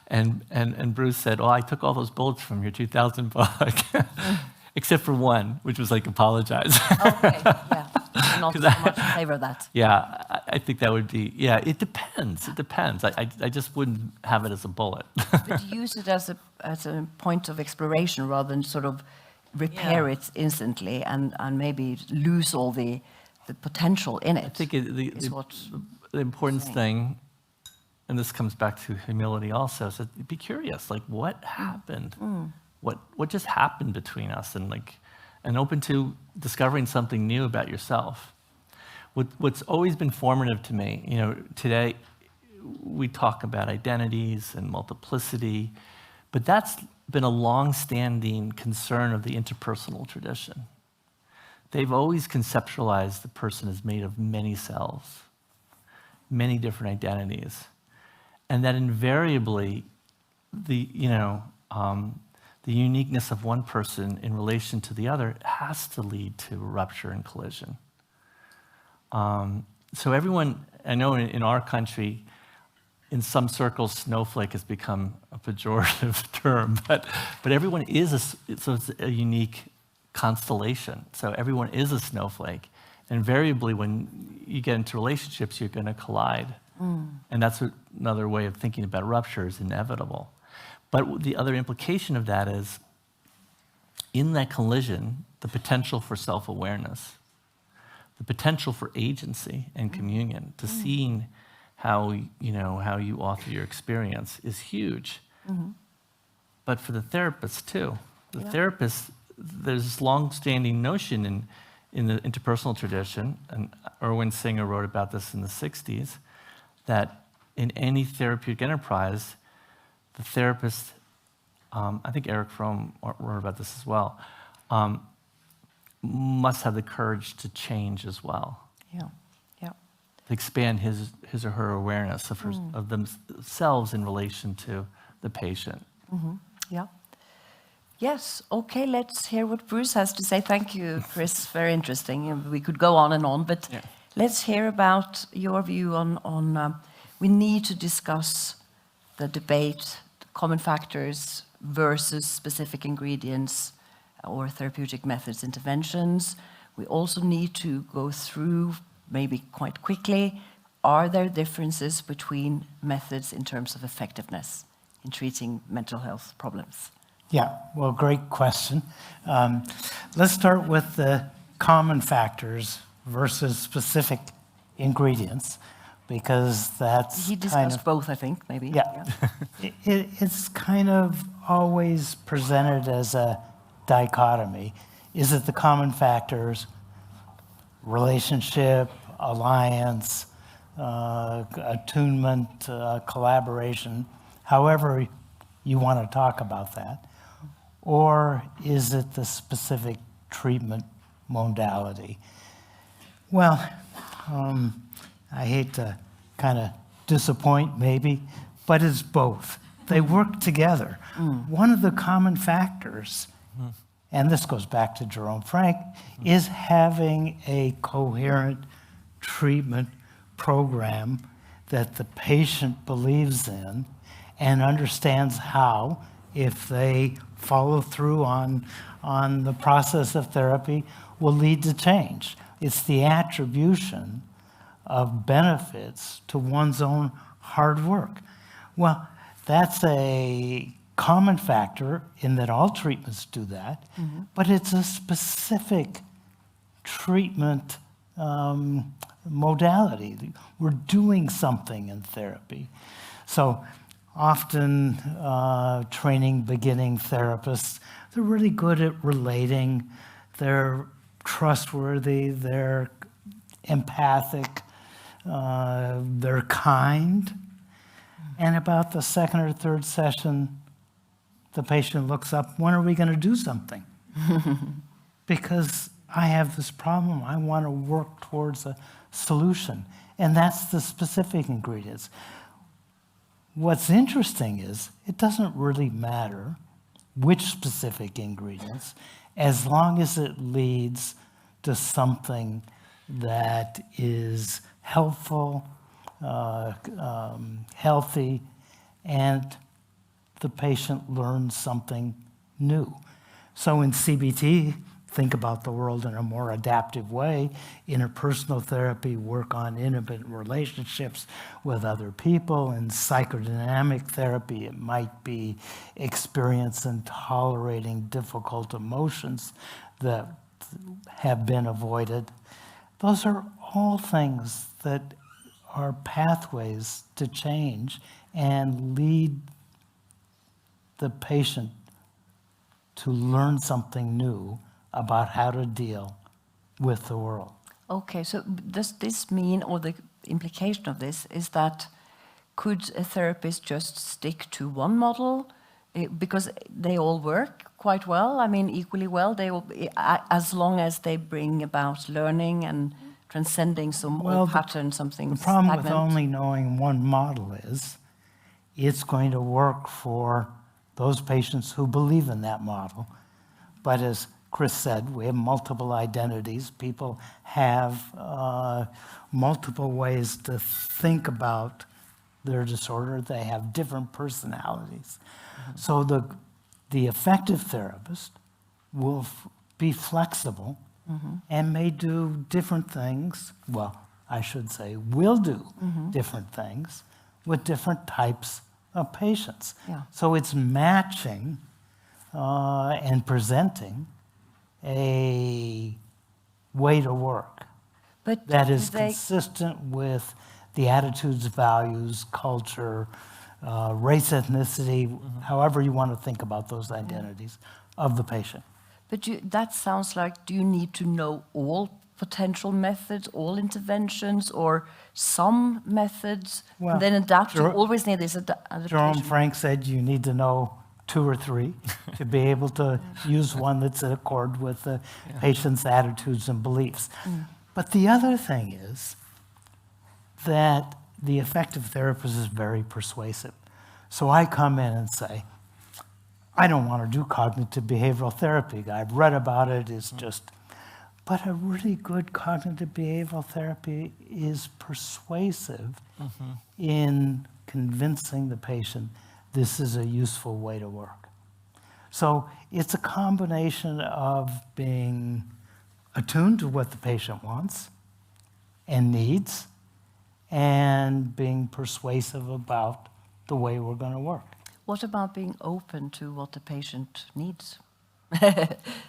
And Bruce said, I took all those bullets from your 2000 book, except for one, which was like apologize. Okay, yeah. I'm not so much in favor of that. Yeah, I think that would be, it depends. It depends. I just wouldn't have it as a bullet. But use it as a point of exploration rather than sort of repair it instantly and maybe lose all the potential in it. I think the important thing, and this comes back to humility also, is that be curious, like what happened? What just happened between us? And open to discovering something new about yourself. What's always been formative to me, today we talk about identities and multiplicity, but that's been a long-standing concern of the interpersonal tradition. They've always conceptualized the person as made of many selves, many different identities, and that invariably the uniqueness of one person in relation to the other has to lead to rupture and collision. So everyone, I know in our country, in some circles, snowflake has become a pejorative term, but everyone is it's a unique constellation. So everyone is a snowflake. And invariably, when you get into relationships, you're going to collide. And that's another way of thinking about rupture is inevitable. But the other implication of that is, in that collision, the potential for self-awareness, the potential for agency and communion, to seeing how you author your experience is huge. But for the therapist too. The therapist, there's this long-standing notion in the interpersonal tradition, and Erwin Singer wrote about this in the 60s, that in any therapeutic enterprise, the therapist, I think Eric Fromm wrote about this as well, must have the courage to change as well. To expand his or her awareness of themselves in relation to the patient. Yes, okay, let's hear what Bruce has to say. Thank you, Chris, very interesting. We could go on and on, but let's hear about your view on we need to discuss the debate, the common factors versus specific ingredients or therapeutic methods, interventions. We also need to go through, maybe quite quickly, are there differences between methods in terms of effectiveness in treating mental health problems? Yeah, well, great question. Let's start with the common factors versus specific ingredients, because that's he discussed both, I think, maybe. Yeah. It's kind of always presented as a dichotomy. Is it the common factors, relationship, alliance, attunement, collaboration, however you want to talk about that? Or is it the specific treatment modality? Well, I hate to kind of disappoint maybe, but it's both. They work together. One of the common factors, and this goes back to Jerome Frank, is having a coherent treatment program that the patient believes in and understands how, if they follow through on the process of therapy, will lead to change. It's the attribution of benefits to one's own hard work. Well, that's a common factor in that all treatments do that, but it's a specific treatment modality. We're doing something in therapy. So often training beginning therapists, they're really good at relating. They're trustworthy, they're empathic, they're kind. And about the second or third session, the patient looks up, when are we going to do something? Because I have this problem, I want to work towards a solution. And that's the specific ingredients. What's interesting is it doesn't really matter which specific ingredients, as long as it leads to something that is helpful, healthy, and the patient learns something new. So in CBT, think about the world in a more adaptive way. Interpersonal therapy, work on intimate relationships with other people. In psychodynamic therapy, it might be experience and tolerating difficult emotions that have been avoided. Those are all things that are pathways to change and lead the patient to learn something new about how to deal with the world. Okay, so does this mean, or the implication of this, is that could a therapist just stick to one model because they all work quite well? I mean, equally well, they will, as long as they bring about learning and transcending some old pattern, something The problem stagnant. with only knowing one model is it's going to work for those patients who believe in that model. But as Chris said, we have multiple identities. People have multiple ways to think about their disorder. They have different personalities. So the effective therapist will be flexible and may do different things. Well, I should say will do different things with different types of patients. Yeah. So it's matching and presenting a way to work But that is do they- consistent with the attitudes, values, culture, race, ethnicity, however you want to think about those identities of the patient. But that sounds like, do you need to know all potential methods, all interventions, or some methods, Well, and then adapt? You Jer- always need this Jerome adaptation. Frank said you need to know 2 or 3 to be able to use one that's in accord with the patient's attitudes and beliefs. But the other thing is that the effective therapist is very persuasive. So I come in and say, I don't want to do cognitive behavioral therapy. I've read about it, it's just, but a really good cognitive behavioral therapy is persuasive in convincing the patient this is a useful way to work. So it's a combination of being attuned to what the patient wants and needs, and being persuasive about the way we're going to work. What about being open to what the patient needs?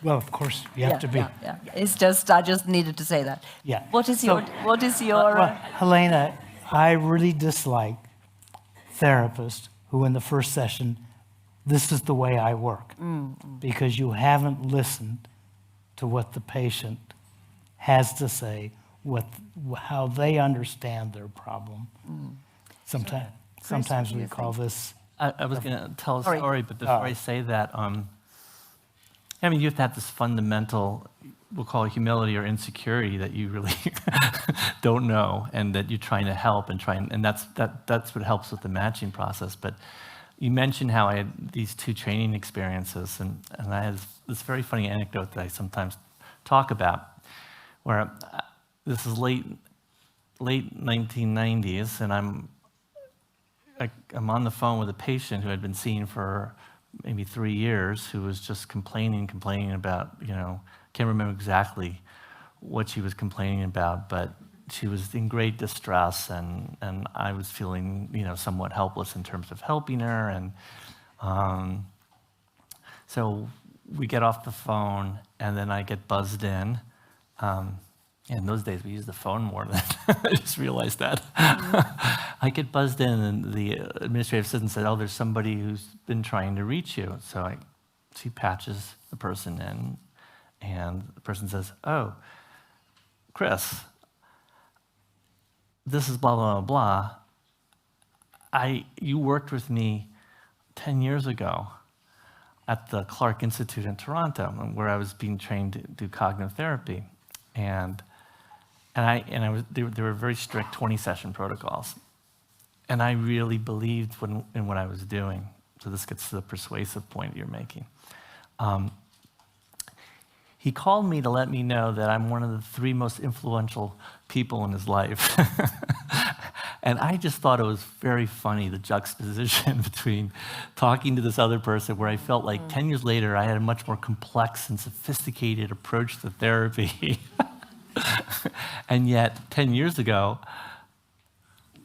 Well, of course, you have to be. Yeah. It's just, I just needed to say that. Yeah. What is So- your, Well, Helene, I really dislike therapists who in the first session, this is the way I work, because you haven't listened to what the patient has to say, how they understand their problem. Sometimes what do we you call think? this. I was going to tell a Sorry. story, but before I say that, I mean, you have to have this fundamental, we'll call it humility or insecurity that you really don't know, and that you're trying to help and that's what helps with the matching process. But you mentioned how I had these 2 training experiences, and I had this very funny anecdote that I sometimes talk about, where this is late 1990s, and I'm on the phone with a patient who I'd been seeing for maybe 3 years, who was just complaining about, can't remember exactly what she was complaining about, but she was in great distress, and I was feeling, somewhat helpless in terms of helping her, and so we get off the phone, and then I get buzzed in. In those days, we used the phone more than I just realized that. I get buzzed in, and the administrative assistant said, "Oh, there's somebody who's been trying to reach you." So she patches the person in, and the person says, "Oh, Chris, this is blah, blah, blah, blah. You worked with me 10 years ago at the Clark Institute in Toronto, where I was being trained to do cognitive therapy. They were very strict 20-session protocols. And I really believed in what I was doing." So this gets to the persuasive point you're making. He called me to let me know that I'm one of the 3 most influential people in his life. And I just thought it was very funny, the juxtaposition between talking to this other person, where I felt like 10 years later, I had a much more complex and sophisticated approach to therapy. And yet, 10 years ago,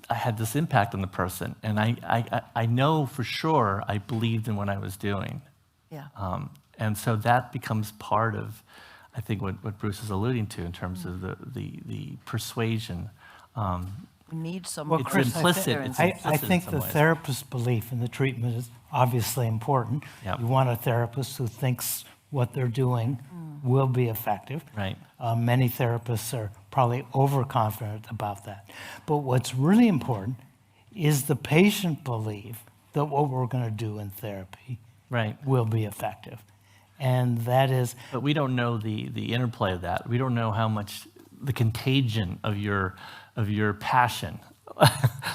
I had this impact on the person. And I know for sure I believed in what I was doing. Yeah. And so that becomes part of, I think, what Bruce is alluding to in terms of the persuasion. We need some. Well, Chris, implicit. I think the therapist's belief in the treatment is obviously important. Yep. You want a therapist who thinks what they're doing will be effective. Right. Many therapists are probably overconfident about that. But what's really important is the patient belief that what we're going to do in therapy will be effective. And that is... But we don't know the interplay of that. We don't know how much the contagion of your passion.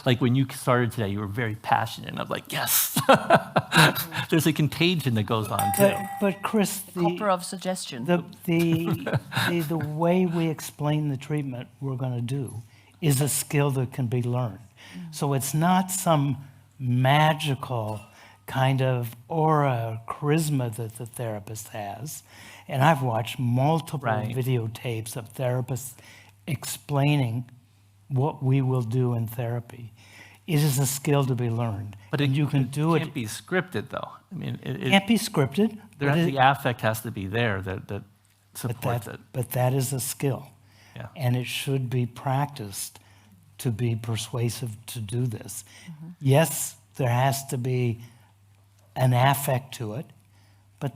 Like when you started today, you were very passionate, and I was like, yes. There's a contagion that goes on too. But Chris, Copper of suggestion. the way we explain the treatment we're going to do is a skill that can be learned. So it's not some magical kind of aura, charisma that the therapist has. And I've watched multiple videotapes of therapists explaining what we will do in therapy. It is a skill to be learned. But you can do it. It can't be scripted, though. I mean, it can't be scripted. The affect has to be there that supports it. But that is a skill. Yeah. And it should be practiced to be persuasive to do this. Yes, there has to be an affect to it, but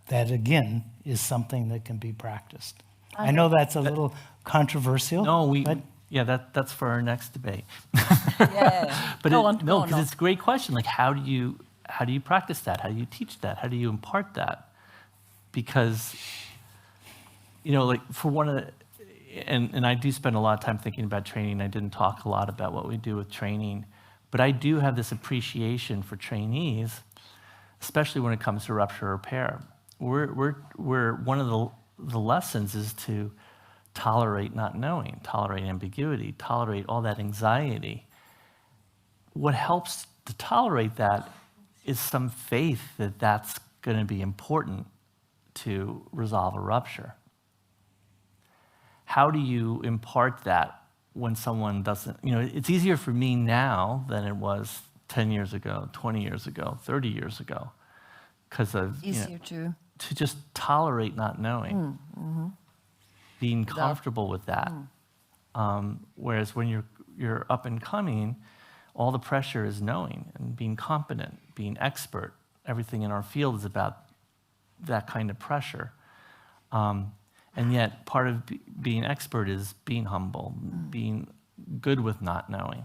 that, again, is something that can be practiced. I know that's a little controversial. No, that's for our next debate. Yeah. But because it's a great question. Like, how do you practice that? How do you teach that? How do you impart that? Because, like for one of the, and I do spend a lot of time thinking about training. I didn't talk a lot about what we do with training, but I do have this appreciation for trainees, especially when it comes to rupture repair. We're one of the lessons is to tolerate not knowing, tolerate ambiguity, tolerate all that anxiety. What helps to tolerate that is some faith that that's going to be important to resolve a rupture. How do you impart that when someone doesn't, it's easier for me now than it was 10 years ago, 20 years ago, 30 years ago, because of, to just tolerate not knowing, being comfortable with that. Whereas when you're up and coming, all the pressure is knowing and being competent, being expert. Everything in our field is about that kind of pressure. And yet part of being expert is being humble, being good with not knowing.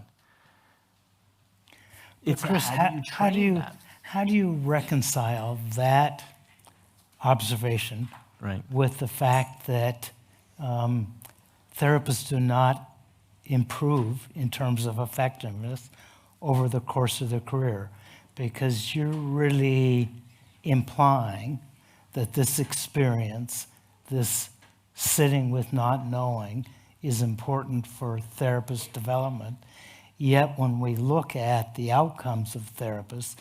But Chris, how do you reconcile that observation with the fact that therapists do not improve in terms of effectiveness over the course of their career? because you're really implying that this experience, this sitting with not knowing, is important for therapist development. Yet when we look at the outcomes of therapists,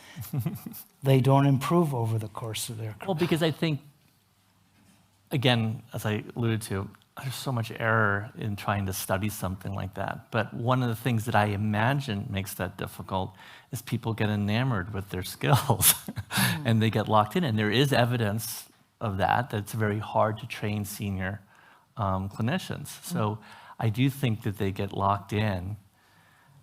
they don't improve over the course of their career. Well, because I think, again, as I alluded to, there's so much error in trying to study something like that. But one of the things that I imagine makes that difficult is people get enamored with their skills and they get locked in. And there is evidence of that it's very hard to train senior clinicians. So I do think that they get locked in.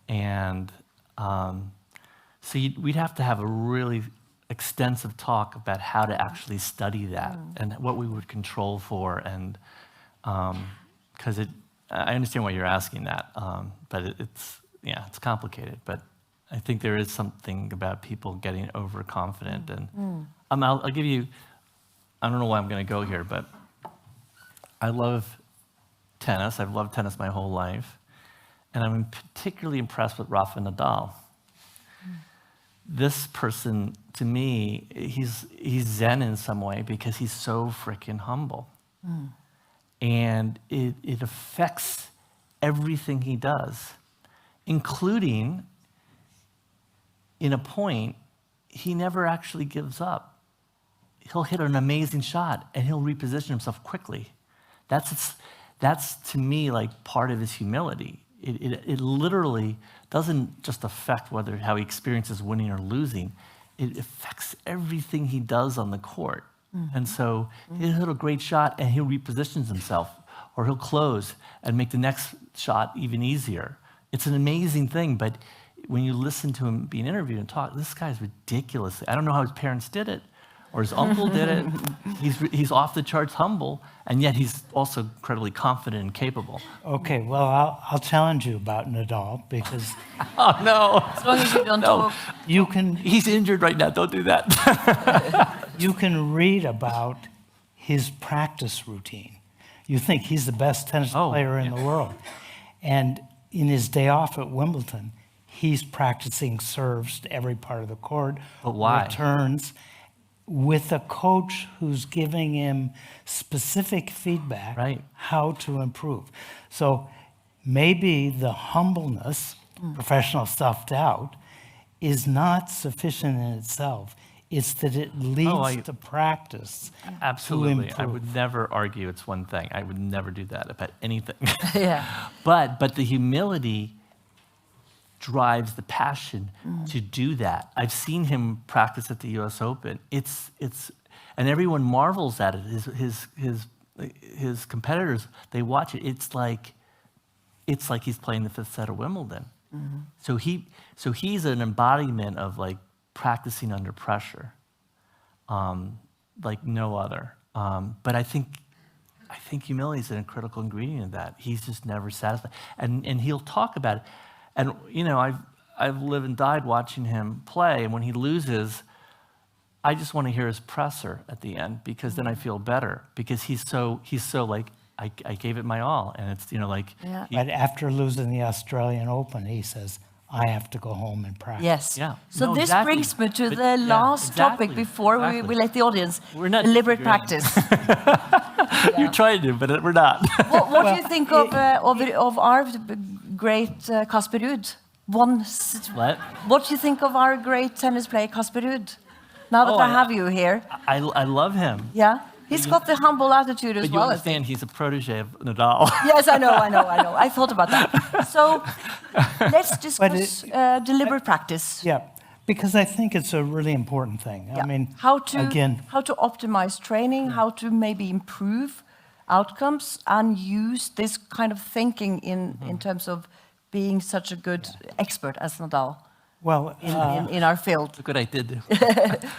And so we'd have to have a really extensive talk about how to actually study that and what we would control for. And because I understand why you're asking that, but it's complicated. But I think there is something about people getting overconfident. And I'll give you, I don't know why I'm going to go here, but I love tennis. I've loved tennis my whole life. And I'm particularly impressed with Rafa Nadal. This person, to me, he's Zen in some way because he's so freaking humble. And it affects everything he does, including, in a point, he never actually gives up. He'll hit an amazing shot and he'll reposition himself quickly. That's to me like part of his humility. It literally doesn't just affect how he experiences winning or losing. It affects everything he does on the court. And so he'll hit a great shot and he'll reposition himself, or he'll close and make the next shot even easier. It's an amazing thing, but when you listen to him being interviewed and talk, this guy's ridiculous. I don't know how his parents did it, or his uncle did it. He's off the charts humble, and yet he's also incredibly confident and capable. Okay, well, I'll challenge you about Nadal because Oh, no. As long as you don't talk. you can He's injured right now. Don't do that. you can read about his practice routine. You think he's the best tennis player in the world. And in his day off at Wimbledon, he's practicing serves to every part of the court, But why? returns, with a coach who's giving him specific feedback Right. how to improve. So maybe the humbleness, professional self-doubt, is not sufficient in itself. It's that it leads to practice. Absolutely. To I improve. would never argue it's one thing. I would never do that about anything. Yeah. But the humility drives the passion to do that. I've seen him practice at the U.S. Open. It's and everyone marvels at it. His competitors, they watch it. It's like he's playing the fifth set of Wimbledon. So he's an embodiment of like practicing under pressure, like no other. But I think humility is a critical ingredient of that. He's just never satisfied, and he'll talk about it. And you know, I've lived and died watching him play, and when he loses, I just want to hear his presser at the end because then I feel better because he's so like I gave it my all, and it's like. Yeah. But after losing the Australian Open, he says, I have to go home and practice. Yes. Yeah. So No, this exactly. brings me to But- the yeah, last topic exactly, before we exactly. let the audience We're not deliberate disagreeing. practice. You're trying to, but we're not. What do you think of our great Casper Ruud? What? What do you think of our great tennis player Casper Ruud? Now that Oh, I have you here, I love him. yeah, he's got the humble attitude as But you well. understand he's a protege of Nadal. Yes, I know. I thought about that. So let's discuss deliberate practice. Yeah, because I think it's a really important thing. Yeah. I mean, how to again, optimize training, how to maybe improve outcomes, and use this kind of thinking in terms of being such a good expert as Nadal well, in our field. Look what I did.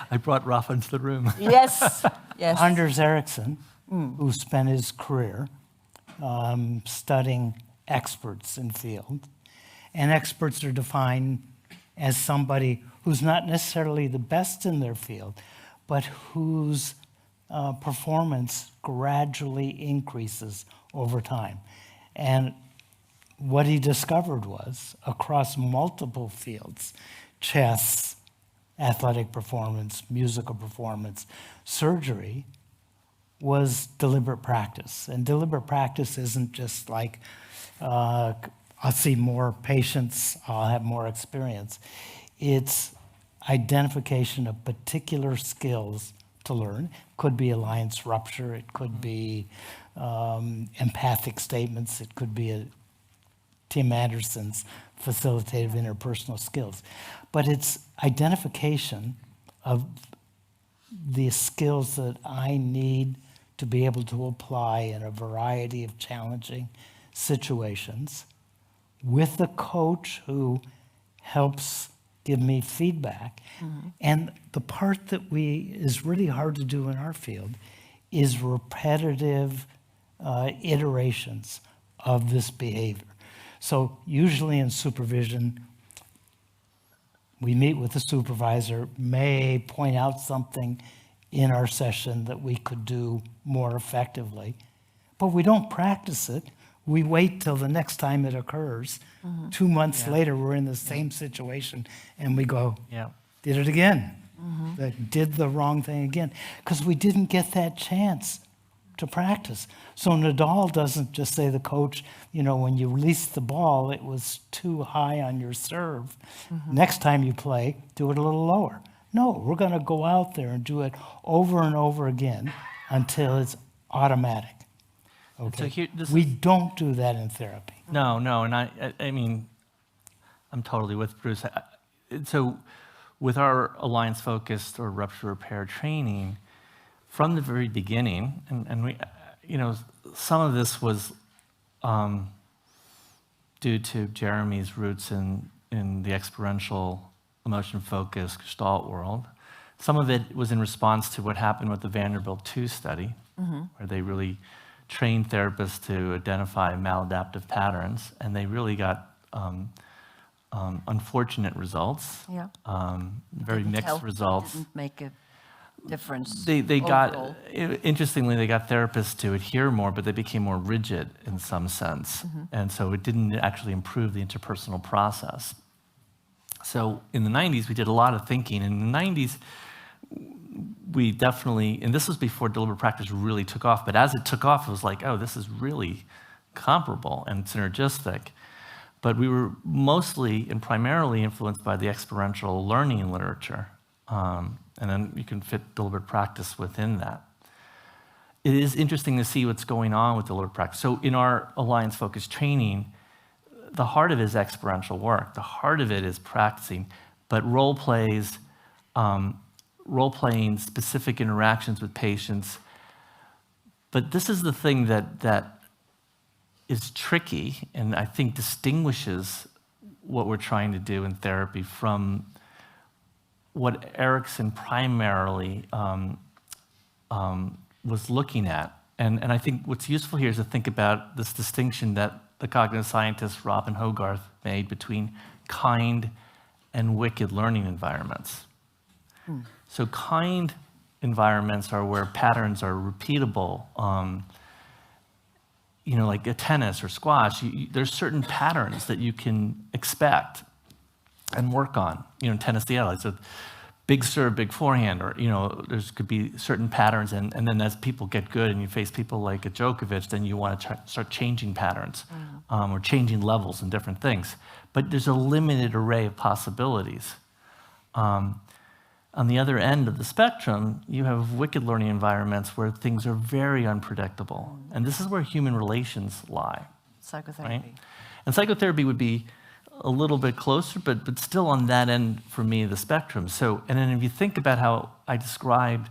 I brought Rafa into the room. Yes, yes. Anders Ericsson, who spent his career studying experts in field, and experts are defined as somebody who's not necessarily the best in their field, but whose performance gradually increases over time. And what he discovered was, across multiple fields, chess, athletic performance, musical performance, surgery was deliberate practice. And deliberate practice isn't just like, I'll see more patients, I'll have more experience. It's identification of particular skills to learn. Could be alliance rupture, it could be empathic statements, it could be Tim Anderson's facilitative interpersonal skills. But it's identification of the skills that I need to be able to apply in a variety of challenging situations with a coach who helps give me feedback. And the part that is really hard to do in our field is repetitive iterations of this behavior. So usually in supervision, we meet with the supervisor, may point out something in our session that we could do more effectively, but we don't practice it. We wait till the next time it occurs. 2 months later, we're in the same situation, and we go, did it again. Did the wrong thing again, because we didn't get that chance to practice. So Nadal doesn't just say to the coach, when you release the ball, it was too high on your serve. Next time you play, do it a little lower. No, we're going to go out there and do it over and over again until it's automatic. Okay. So we don't do that in therapy. No, and I mean, I'm totally with Bruce. So with our alliance-focused or rupture repair training, from the very beginning, and we, some of this was due to Jeremy's roots in the experiential, emotion-focused Gestalt world. Some of it was in response to what happened with the Vanderbilt 2 study, where they really trained therapists to identify maladaptive patterns, and they really got unfortunate results, very mixed results. Didn't make a difference. They got, interestingly, they got therapists to adhere more, but they became more rigid in some sense, and so it didn't actually improve the interpersonal process. So in the 90s, we did a lot of thinking. In the 90s, we definitely, and this was before deliberate practice really took off, but as it took off, it was like, oh, this is really comparable and synergistic. But we were mostly and primarily influenced by the experiential learning literature. And then you can fit deliberate practice within that. It is interesting to see what's going on with deliberate practice. So in our alliance-focused training, the heart of it is experiential work. The heart of it is practicing, but role-playing specific interactions with patients. But this is the thing that is tricky and I think distinguishes what we're trying to do in therapy from what Erickson primarily was looking at. And I think what's useful here is to think about this distinction that the cognitive scientist Robin Hogarth made between kind and wicked learning environments. So kind environments are where patterns are repeatable. Like a tennis or squash, there's certain patterns that you can expect and work on. Tennis, it's a big serve, big forehand, or there's could be certain patterns, and then as people get good and you face people like a Djokovic, then you want to start changing patterns or changing levels and different things. But there's a limited array of possibilities. On the other end of the spectrum, you have wicked learning environments where things are very unpredictable. And this is where human relations lie. Psychotherapy. Right? And psychotherapy would be a little bit closer, but still on that end for me of the spectrum. So, and then if you think about how I described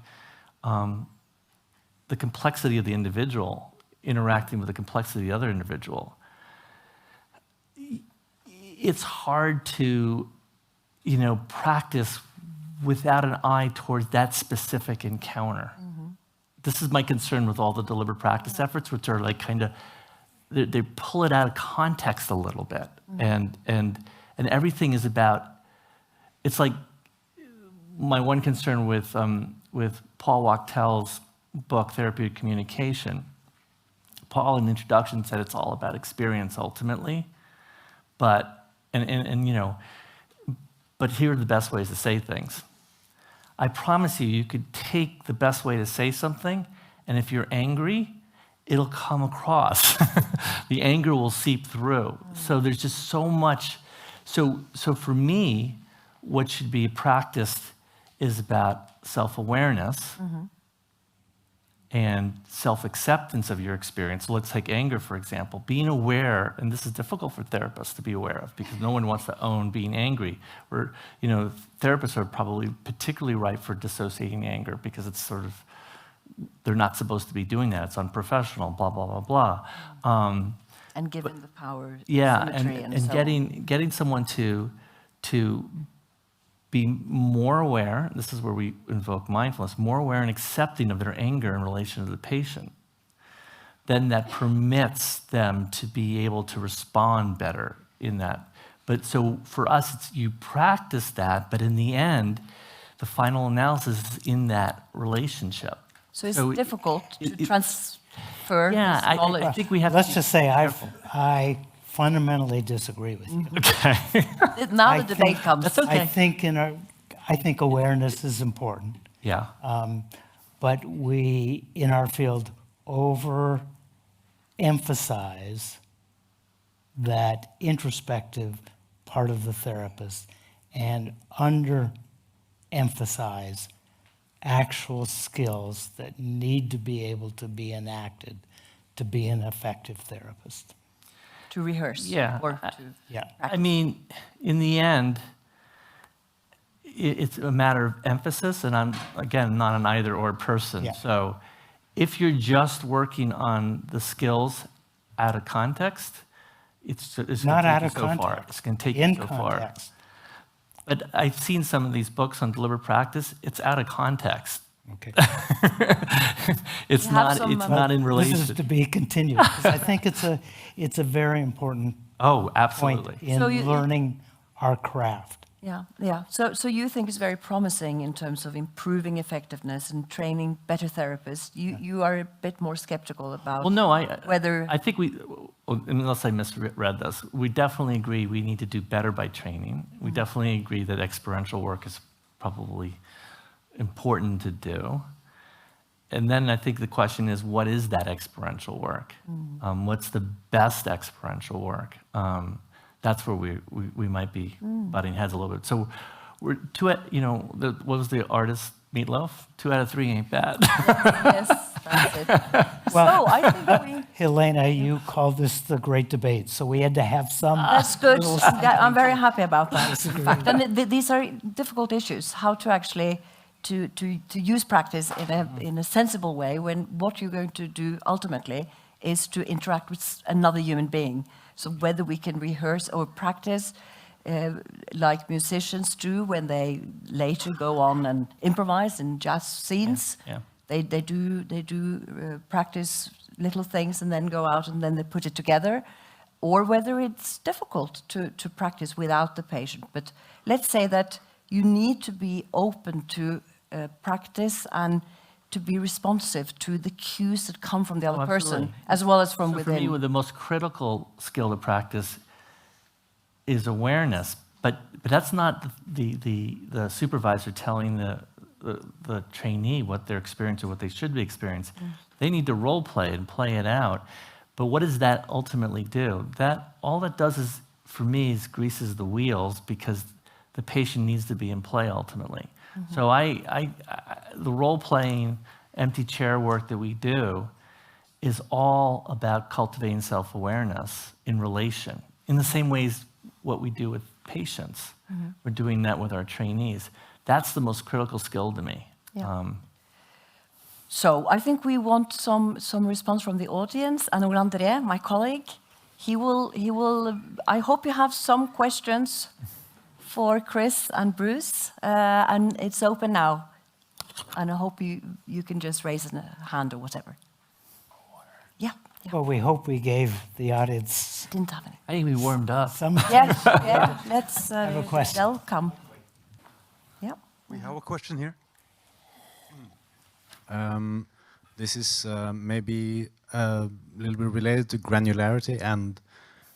the complexity of the individual interacting with the complexity of the other individual, it's hard to, practice without an eye towards that specific encounter. This is my concern with all the deliberate practice efforts, which are like kind of, they pull it out of context a little bit. And everything is about, it's like my one concern with Paul Wachtel's book, Therapeutic Communication. Paul in the introduction said it's all about experience ultimately, but here are the best ways to say things. I promise you, you could take the best way to say something, and if you're angry, it'll come across. The anger will seep through. So there's just so much. So for me, what should be practiced is about self-awareness and self-acceptance of your experience. So let's take anger, for example. Being aware, and this is difficult for therapists to be aware of because no one wants to own being angry. Therapists are probably particularly ripe for dissociating anger because it's sort of, they're not supposed to be doing that. It's unprofessional, blah, blah, blah, blah. And given the power, Yeah, symmetry, and so on. getting someone to be more aware, this is where we invoke mindfulness, more aware and accepting of their anger in relation to the patient, then that permits them to be able to respond better in that. But so for us, it's, you practice that, but in the end, the final analysis is in that relationship. So it's difficult to transfer Yeah, this knowledge. I think we have Let's to be just say careful. I fundamentally disagree with you. Okay. Now I the debate think- comes. That's okay. I think awareness is important, Yeah. but we in our field overemphasize that introspective part of the therapist and underemphasize actual skills that need to be able to be enacted to be an effective therapist. To rehearse. Yeah, Or to Yeah. I mean, in the end, it's a matter of emphasis, and I'm, again, not an either-or person. Yeah. So if you're just working on the skills out of context, it's Not gonna out take of you so far. context. It's going to take In you so far. context. But I've seen some of these books on deliberate practice. It's out of context. Okay. It's You have not. some, It's not in relation. This is to be continued, 'cause I think it's a very important Oh, point absolutely. in So you- learning our craft. Yeah, yeah. So you think it's very promising in terms of improving effectiveness and training better therapists. You are a bit more skeptical about Well, no, whether I think unless I misread this, we definitely agree we need to do better by training. We definitely agree that experiential work is probably important to do. And then I think the question is, what is that experiential work? What's the best experiential work? That's where we might be butting heads a little bit. So we're what was the artist Meatloaf? 2 out of 3 ain't bad. yes, that's it. Well- So I think Helena, you called this the great debate, so we had to have some. that's good. Yeah, I'm very happy about that. In fact, and these are difficult issues. How to actually to use practice in a sensible way when what you're going to do ultimately is to interact with another human being. So whether we can rehearse or practice like musicians do when they later go on and improvise in jazz scenes. Yeah. They do practice little things and then go out and then they put it together, or whether it's difficult to practice without the patient. But let's say that you need to be open to practice and to be responsive to the cues that come from the other person, absolutely. as well as from So within. for me, the most critical skill to practice is awareness, but that's not the supervisor telling the trainee what they're experiencing or what they should be experiencing. They need to role play and play it out. But what does that ultimately do? All that does is, for me, is greases the wheels because the patient needs to be in play ultimately. So the role-playing, empty chair work that we do is all about cultivating self-awareness in relation. In the same ways what we do with patients, we're doing that with our trainees. That's the most critical skill to me. Yeah. So I think we want some response from the audience. And Ole André, my colleague, he will. I hope you have some questions for Chris and Bruce, and it's open now. And I hope you can just raise a hand or whatever. Yeah. Well, we hope we gave the audience Didn't have any. I think we warmed up. some. Yes. Yeah. Let's have a question. welcome. Yeah. We have a question here. This is maybe a little bit related to granularity and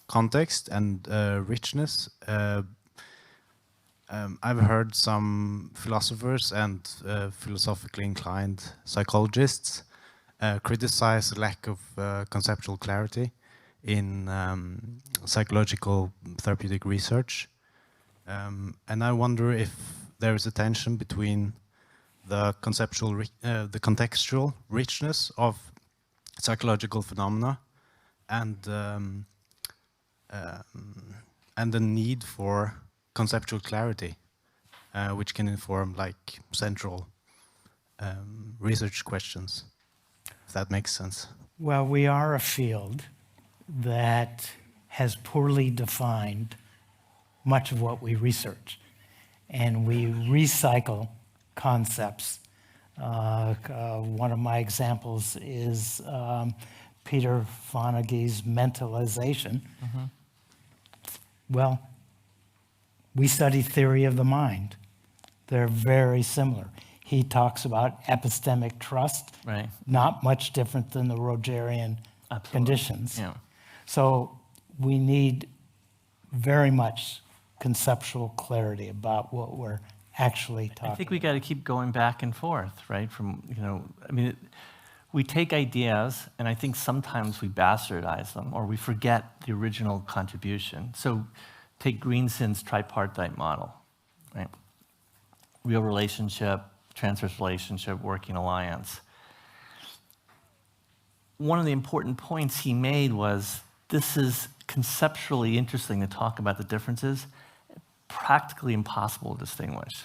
context and richness. I've heard some philosophers and philosophically inclined psychologists criticize the lack of conceptual clarity in psychological therapeutic research. And I wonder if there is a tension between the contextual richness of psychological phenomena and the need for conceptual clarity, which can inform like central research questions, if that makes sense. Well, we are a field that has poorly defined much of what we research, and we recycle concepts. One of my examples is Peter Fonagy's mentalization. Well, we study theory of the mind. They're very similar. He talks about epistemic trust, Right. not much different than the Rogerian Absolutely. conditions. Yeah. So we need very much conceptual clarity about what we're actually talking I think we got to keep going back and forth, right? From, I mean, we take ideas, and I think sometimes we bastardize them, or we forget the original contribution. So take Greenson's tripartite model, right? Real relationship, transverse relationship, working alliance. One of the important points he made was, this is conceptually interesting to talk about the differences, practically impossible to distinguish.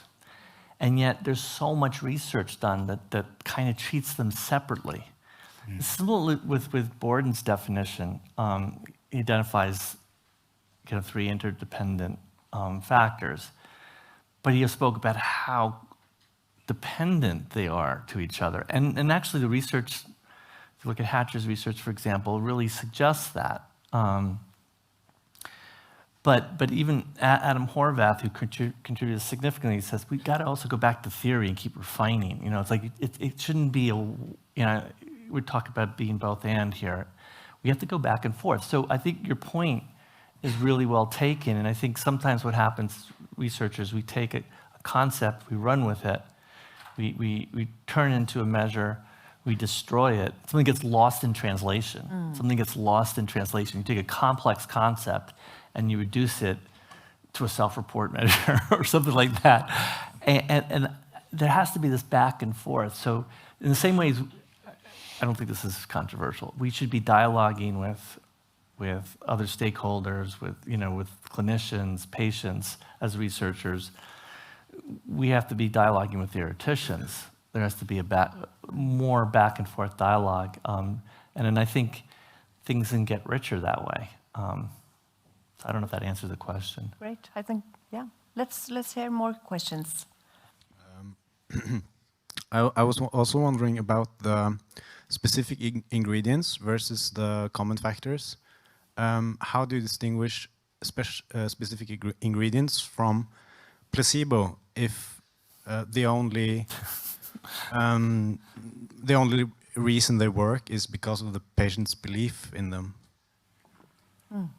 And yet there's so much research done that kind of treats them separately. Similar with Borden's definition, he identifies kind of three interdependent factors, but he spoke about how dependent they are to each other. And actually the research, if you look at Hatcher's research, for example, really suggests that. But even Adam Horvath, who contributed significantly, says we've got to also go back to theory and keep refining. It's like it shouldn't be we talk about being both and here. We have to go back and forth. So I think your point is really well taken, and I think sometimes what happens, researchers, we take a concept, we run with it, we turn it into a measure, we destroy it. Something gets lost in translation. Something gets lost in translation. You take a complex concept and you reduce it to a self-report measure or something like that. And there has to be this back and forth. So in the same ways, I don't think this is controversial. We should be dialoguing with other stakeholders, with clinicians, patients, as researchers. We have to be dialoguing with theoreticians. There has to be more back and forth dialogue. And then I think things can get richer that way. So I don't know if that answers the question. Great. I think, yeah. Let's hear more questions. I was also wondering about the specific ingredients versus the common factors. How do you distinguish specific ingredients from placebo if the only reason they work is because of the patient's belief in them?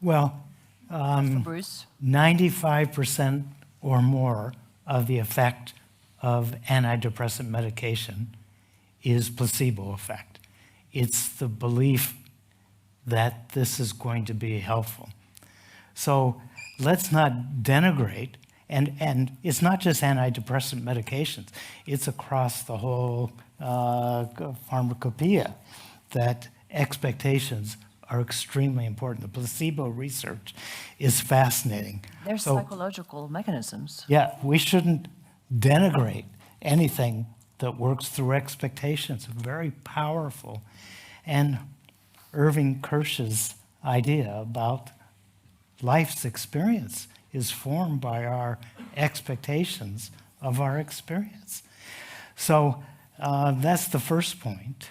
Well, Bruce? 95% or more of the effect of antidepressant medication is placebo effect. It's the belief that this is going to be helpful. So let's not denigrate, and it's not just antidepressant medications, it's across the whole pharmacopoeia that expectations are extremely important. The placebo research is fascinating. There's So, psychological mechanisms. yeah, we shouldn't denigrate anything that works through expectations. Very powerful. And Irving Kirsch's idea about life's experience is formed by our expectations of our experience. So that's the first point.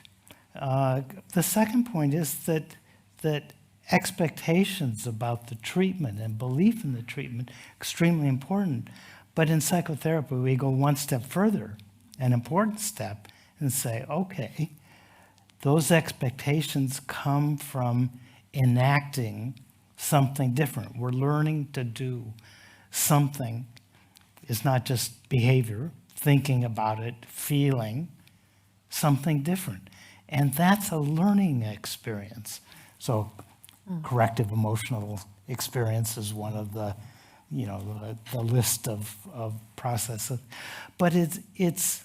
The second point is that expectations about the treatment and belief in the treatment extremely important. But in psychotherapy, we go one step further, an important step, and say, okay, those expectations come from enacting something different. We're learning to do something. is not just behavior, thinking about it, feeling something different. And that's a learning experience. So corrective emotional experience is one of the, the list of processes. But it's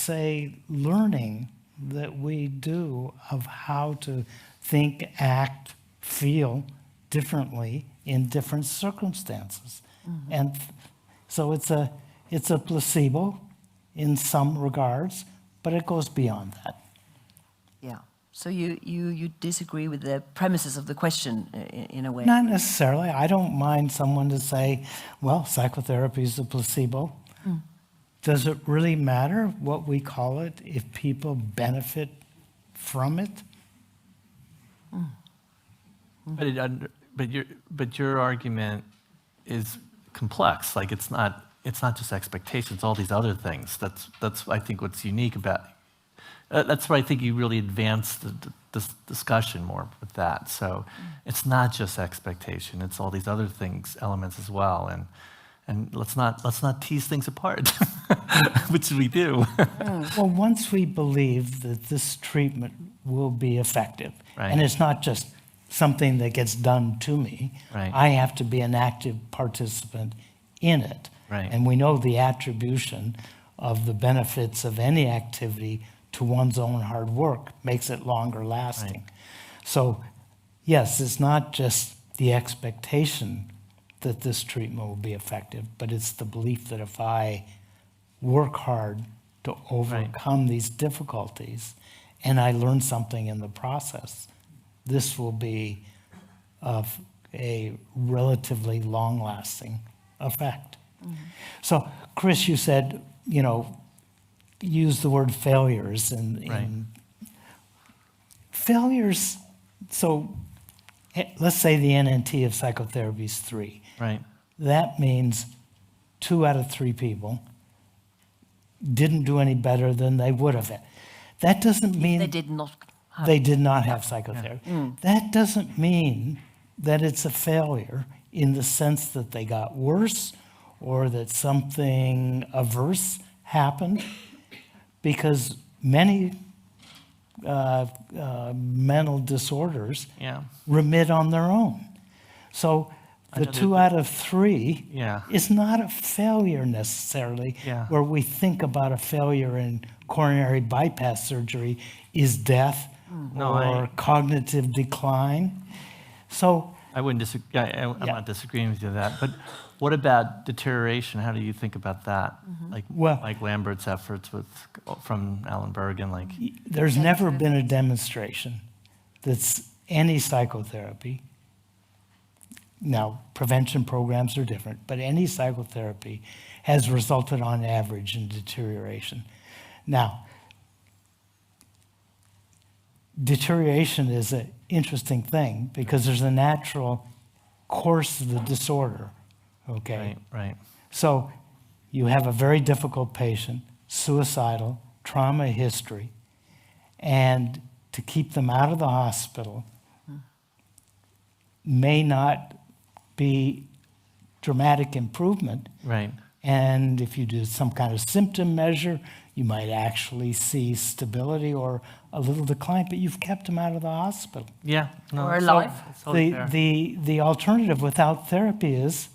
a learning that we do of how to think, act, feel differently in different circumstances. And so it's a placebo in some regards, but it goes beyond that. Yeah. So you disagree with the premises of the question in a way? Not necessarily. I don't mind someone to say, well, psychotherapy is a placebo. Does it really matter what we call it if people benefit from it? But your argument is complex. Like it's not just expectations. All these other things. That's I think what's unique about. That's where I think you really advance this discussion more with that. So it's not just expectation. It's all these other things, elements as well. And let's not tease things apart, which we do. Well, once we believe that this treatment will be effective, Right. and it's not just something that gets done to me, Right. I have to be an active participant in it. Right. And we know the attribution of the benefits of any activity to one's own hard work makes it longer lasting. Right. So, yes, it's not just the expectation that this treatment will be effective, but it's the belief that if I work hard to overcome these difficulties and I learn something in the process, this will be of a relatively long-lasting effect. So, Chris, you said, use the word failures and failures. So let's say the NNT of psychotherapy is 3. Right. That means 2 out of 3 people didn't do any better than they would have. That doesn't mean They did not have. they did not have psychotherapy. That doesn't mean that it's a failure in the sense that they got worse or that something averse happened, because many mental disorders remit on their own. So the 2 out of 3 is not a failure necessarily, where we think about a failure in coronary bypass surgery is death or cognitive decline. So I wouldn't disagree. I'm not disagreeing with you on that. But what about deterioration? How do you think about that? Like Lambert's efforts from Alan Bergen. There's never been a demonstration that's any psychotherapy. Now, prevention programs are different, but any psychotherapy has resulted on average in deterioration. Now, deterioration is an interesting thing because there's a natural course of the disorder, okay? Right. So you have a very difficult patient, suicidal, trauma history, and to keep them out of the hospital may not be dramatic improvement. Right. And if you do some kind of symptom measure, you might actually see stability or a little decline, but you've kept them out of the hospital. Yeah. No, Or alive. The alternative without therapy is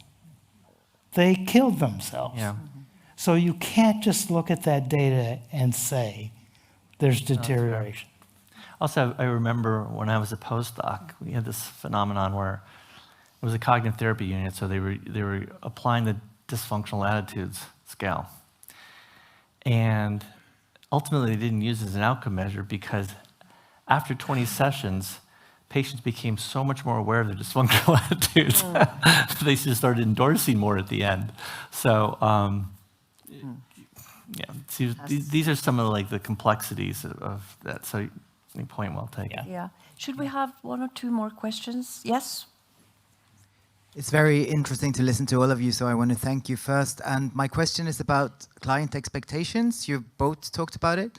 they killed themselves. Yeah. So you can't just look at that data and say there's deterioration. Also, I remember when I was a postdoc, we had this phenomenon where it was a cognitive therapy unit, so they were applying the dysfunctional attitudes scale. And ultimately, they didn't use it as an outcome measure because after 20 sessions, patients became so much more aware of their dysfunctional attitudes. They just started endorsing more at the end. So, see, these are some of the complexities of that. So, point well taken. Yeah. Should we have 1 or 2 more questions? Yes? It's very interesting to listen to all of you, so I want to thank you first. And my question is about client expectations. You both talked about it.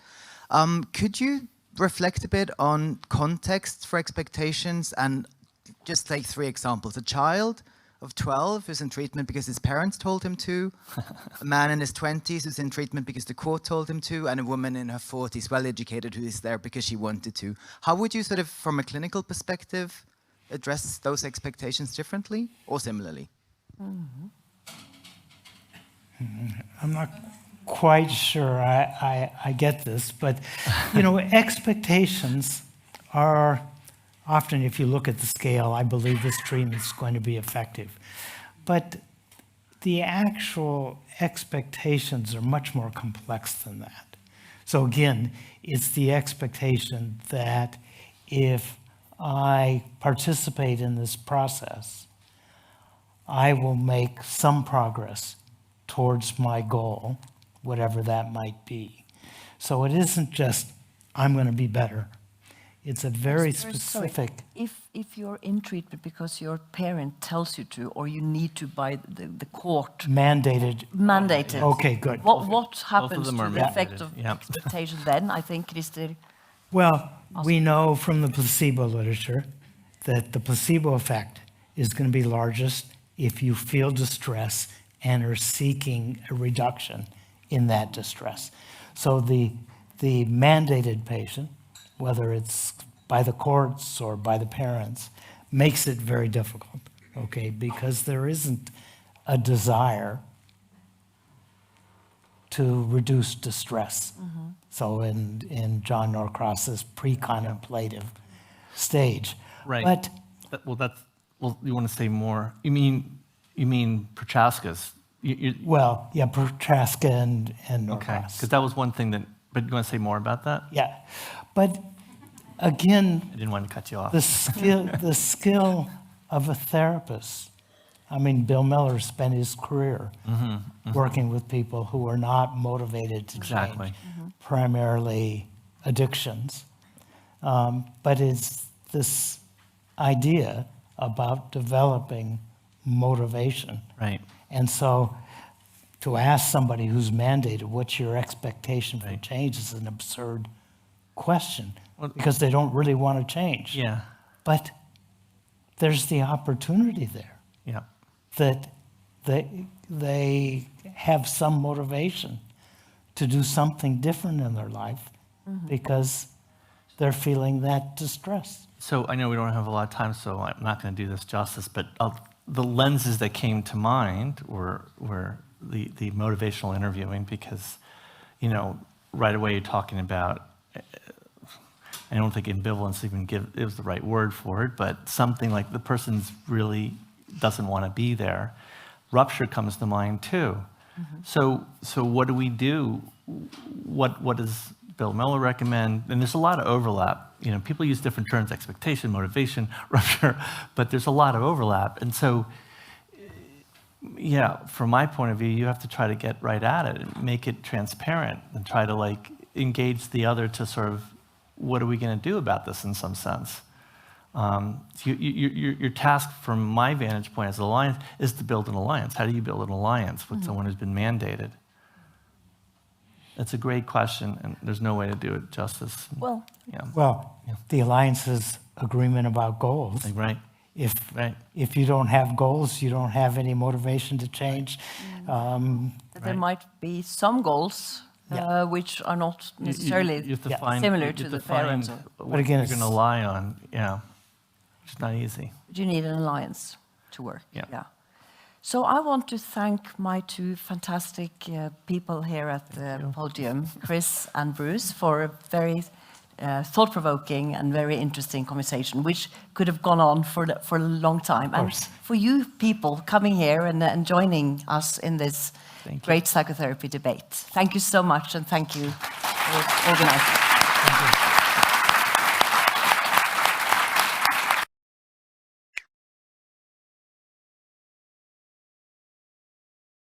Could you reflect a bit on context for expectations and just take 3 examples? A child, of 12 who's in treatment because his parents told him to, a man in his 20s who's in treatment because the court told him to, and a woman in her 40s, well-educated, who is there because she wanted to. How would you sort of, from a clinical perspective, address those expectations differently or similarly? I'm not quite sure I get this, but you know, expectations are often, if you look at the scale, I believe this treatment is going to be effective. But the actual expectations are much more complex than that. So again, it's the expectation that if I participate in this process, I will make some progress towards my goal, whatever that might be. So it isn't just, I'm going to be better. It's a very specific... Sorry. If you're in treatment because your parent tells you to, or you need to by the court... Mandated. Okay, good. What happens to are the effect mandated, of yeah. expectation then? I think, Christer... Well, we know from the placebo literature that the placebo effect is going to be largest if you feel distress and are seeking a reduction in that distress. So the mandated patient, whether it's by the courts or by the parents, makes it very difficult, okay, because there isn't a desire to reduce distress. Mm-hmm. So in John Norcross's pre-contemplative stage. Right. But you want to say more? You mean Prochaska's? Well, yeah, Prochaska and Norcross. Okay, because that was one thing that, but you want to say more about that? Yeah, but again, I didn't want to cut you off. the skill of a therapist. I mean, Bill Miller spent his career working with people who are not motivated to change, primarily addictions. But it's this idea about developing motivation. Right. And so to ask somebody who's mandated, what's your expectation for change, is an absurd question, because they don't really want to change. Yeah. But there's the opportunity there. Yeah. That they have some motivation to do something different in their life because they're feeling that distress. So I know we don't have a lot of time, so I'm not going to do this justice, but the lenses that came to mind were the motivational interviewing, because, you know, right away you're talking about, I don't think ambivalence even is the right word for it, but something like the person's really doesn't want to be there. Rupture comes to mind too. So what do we do? What does Bill Miller recommend? And there's a lot of overlap. You know, people use different terms: expectation, motivation, rupture, but there's a lot of overlap. And so, yeah, from my point of view, you have to try to get right at it and make it transparent and try to like engage the other to sort of, what are we going to do about this in some sense? Your task from my vantage point as an alliance is to build an alliance. How do you build an alliance with someone who's been mandated? It's a great question, and there's no way to do it justice. Well, the alliance's agreement about goals. Right. If you don't have goals, you don't have any motivation to change. there might be some goals which are not necessarily you have to find, similar to the parents. What again, you're going to rely on, it's not easy. You need an alliance to work. Yeah. So I want to thank my two fantastic people here at the podium, Chris and Bruce, for a very thought-provoking and very interesting conversation, which could have gone on for a long time. And for you people coming here and joining us in this great psychotherapy debate. Thank you so much, and thank you for organizing.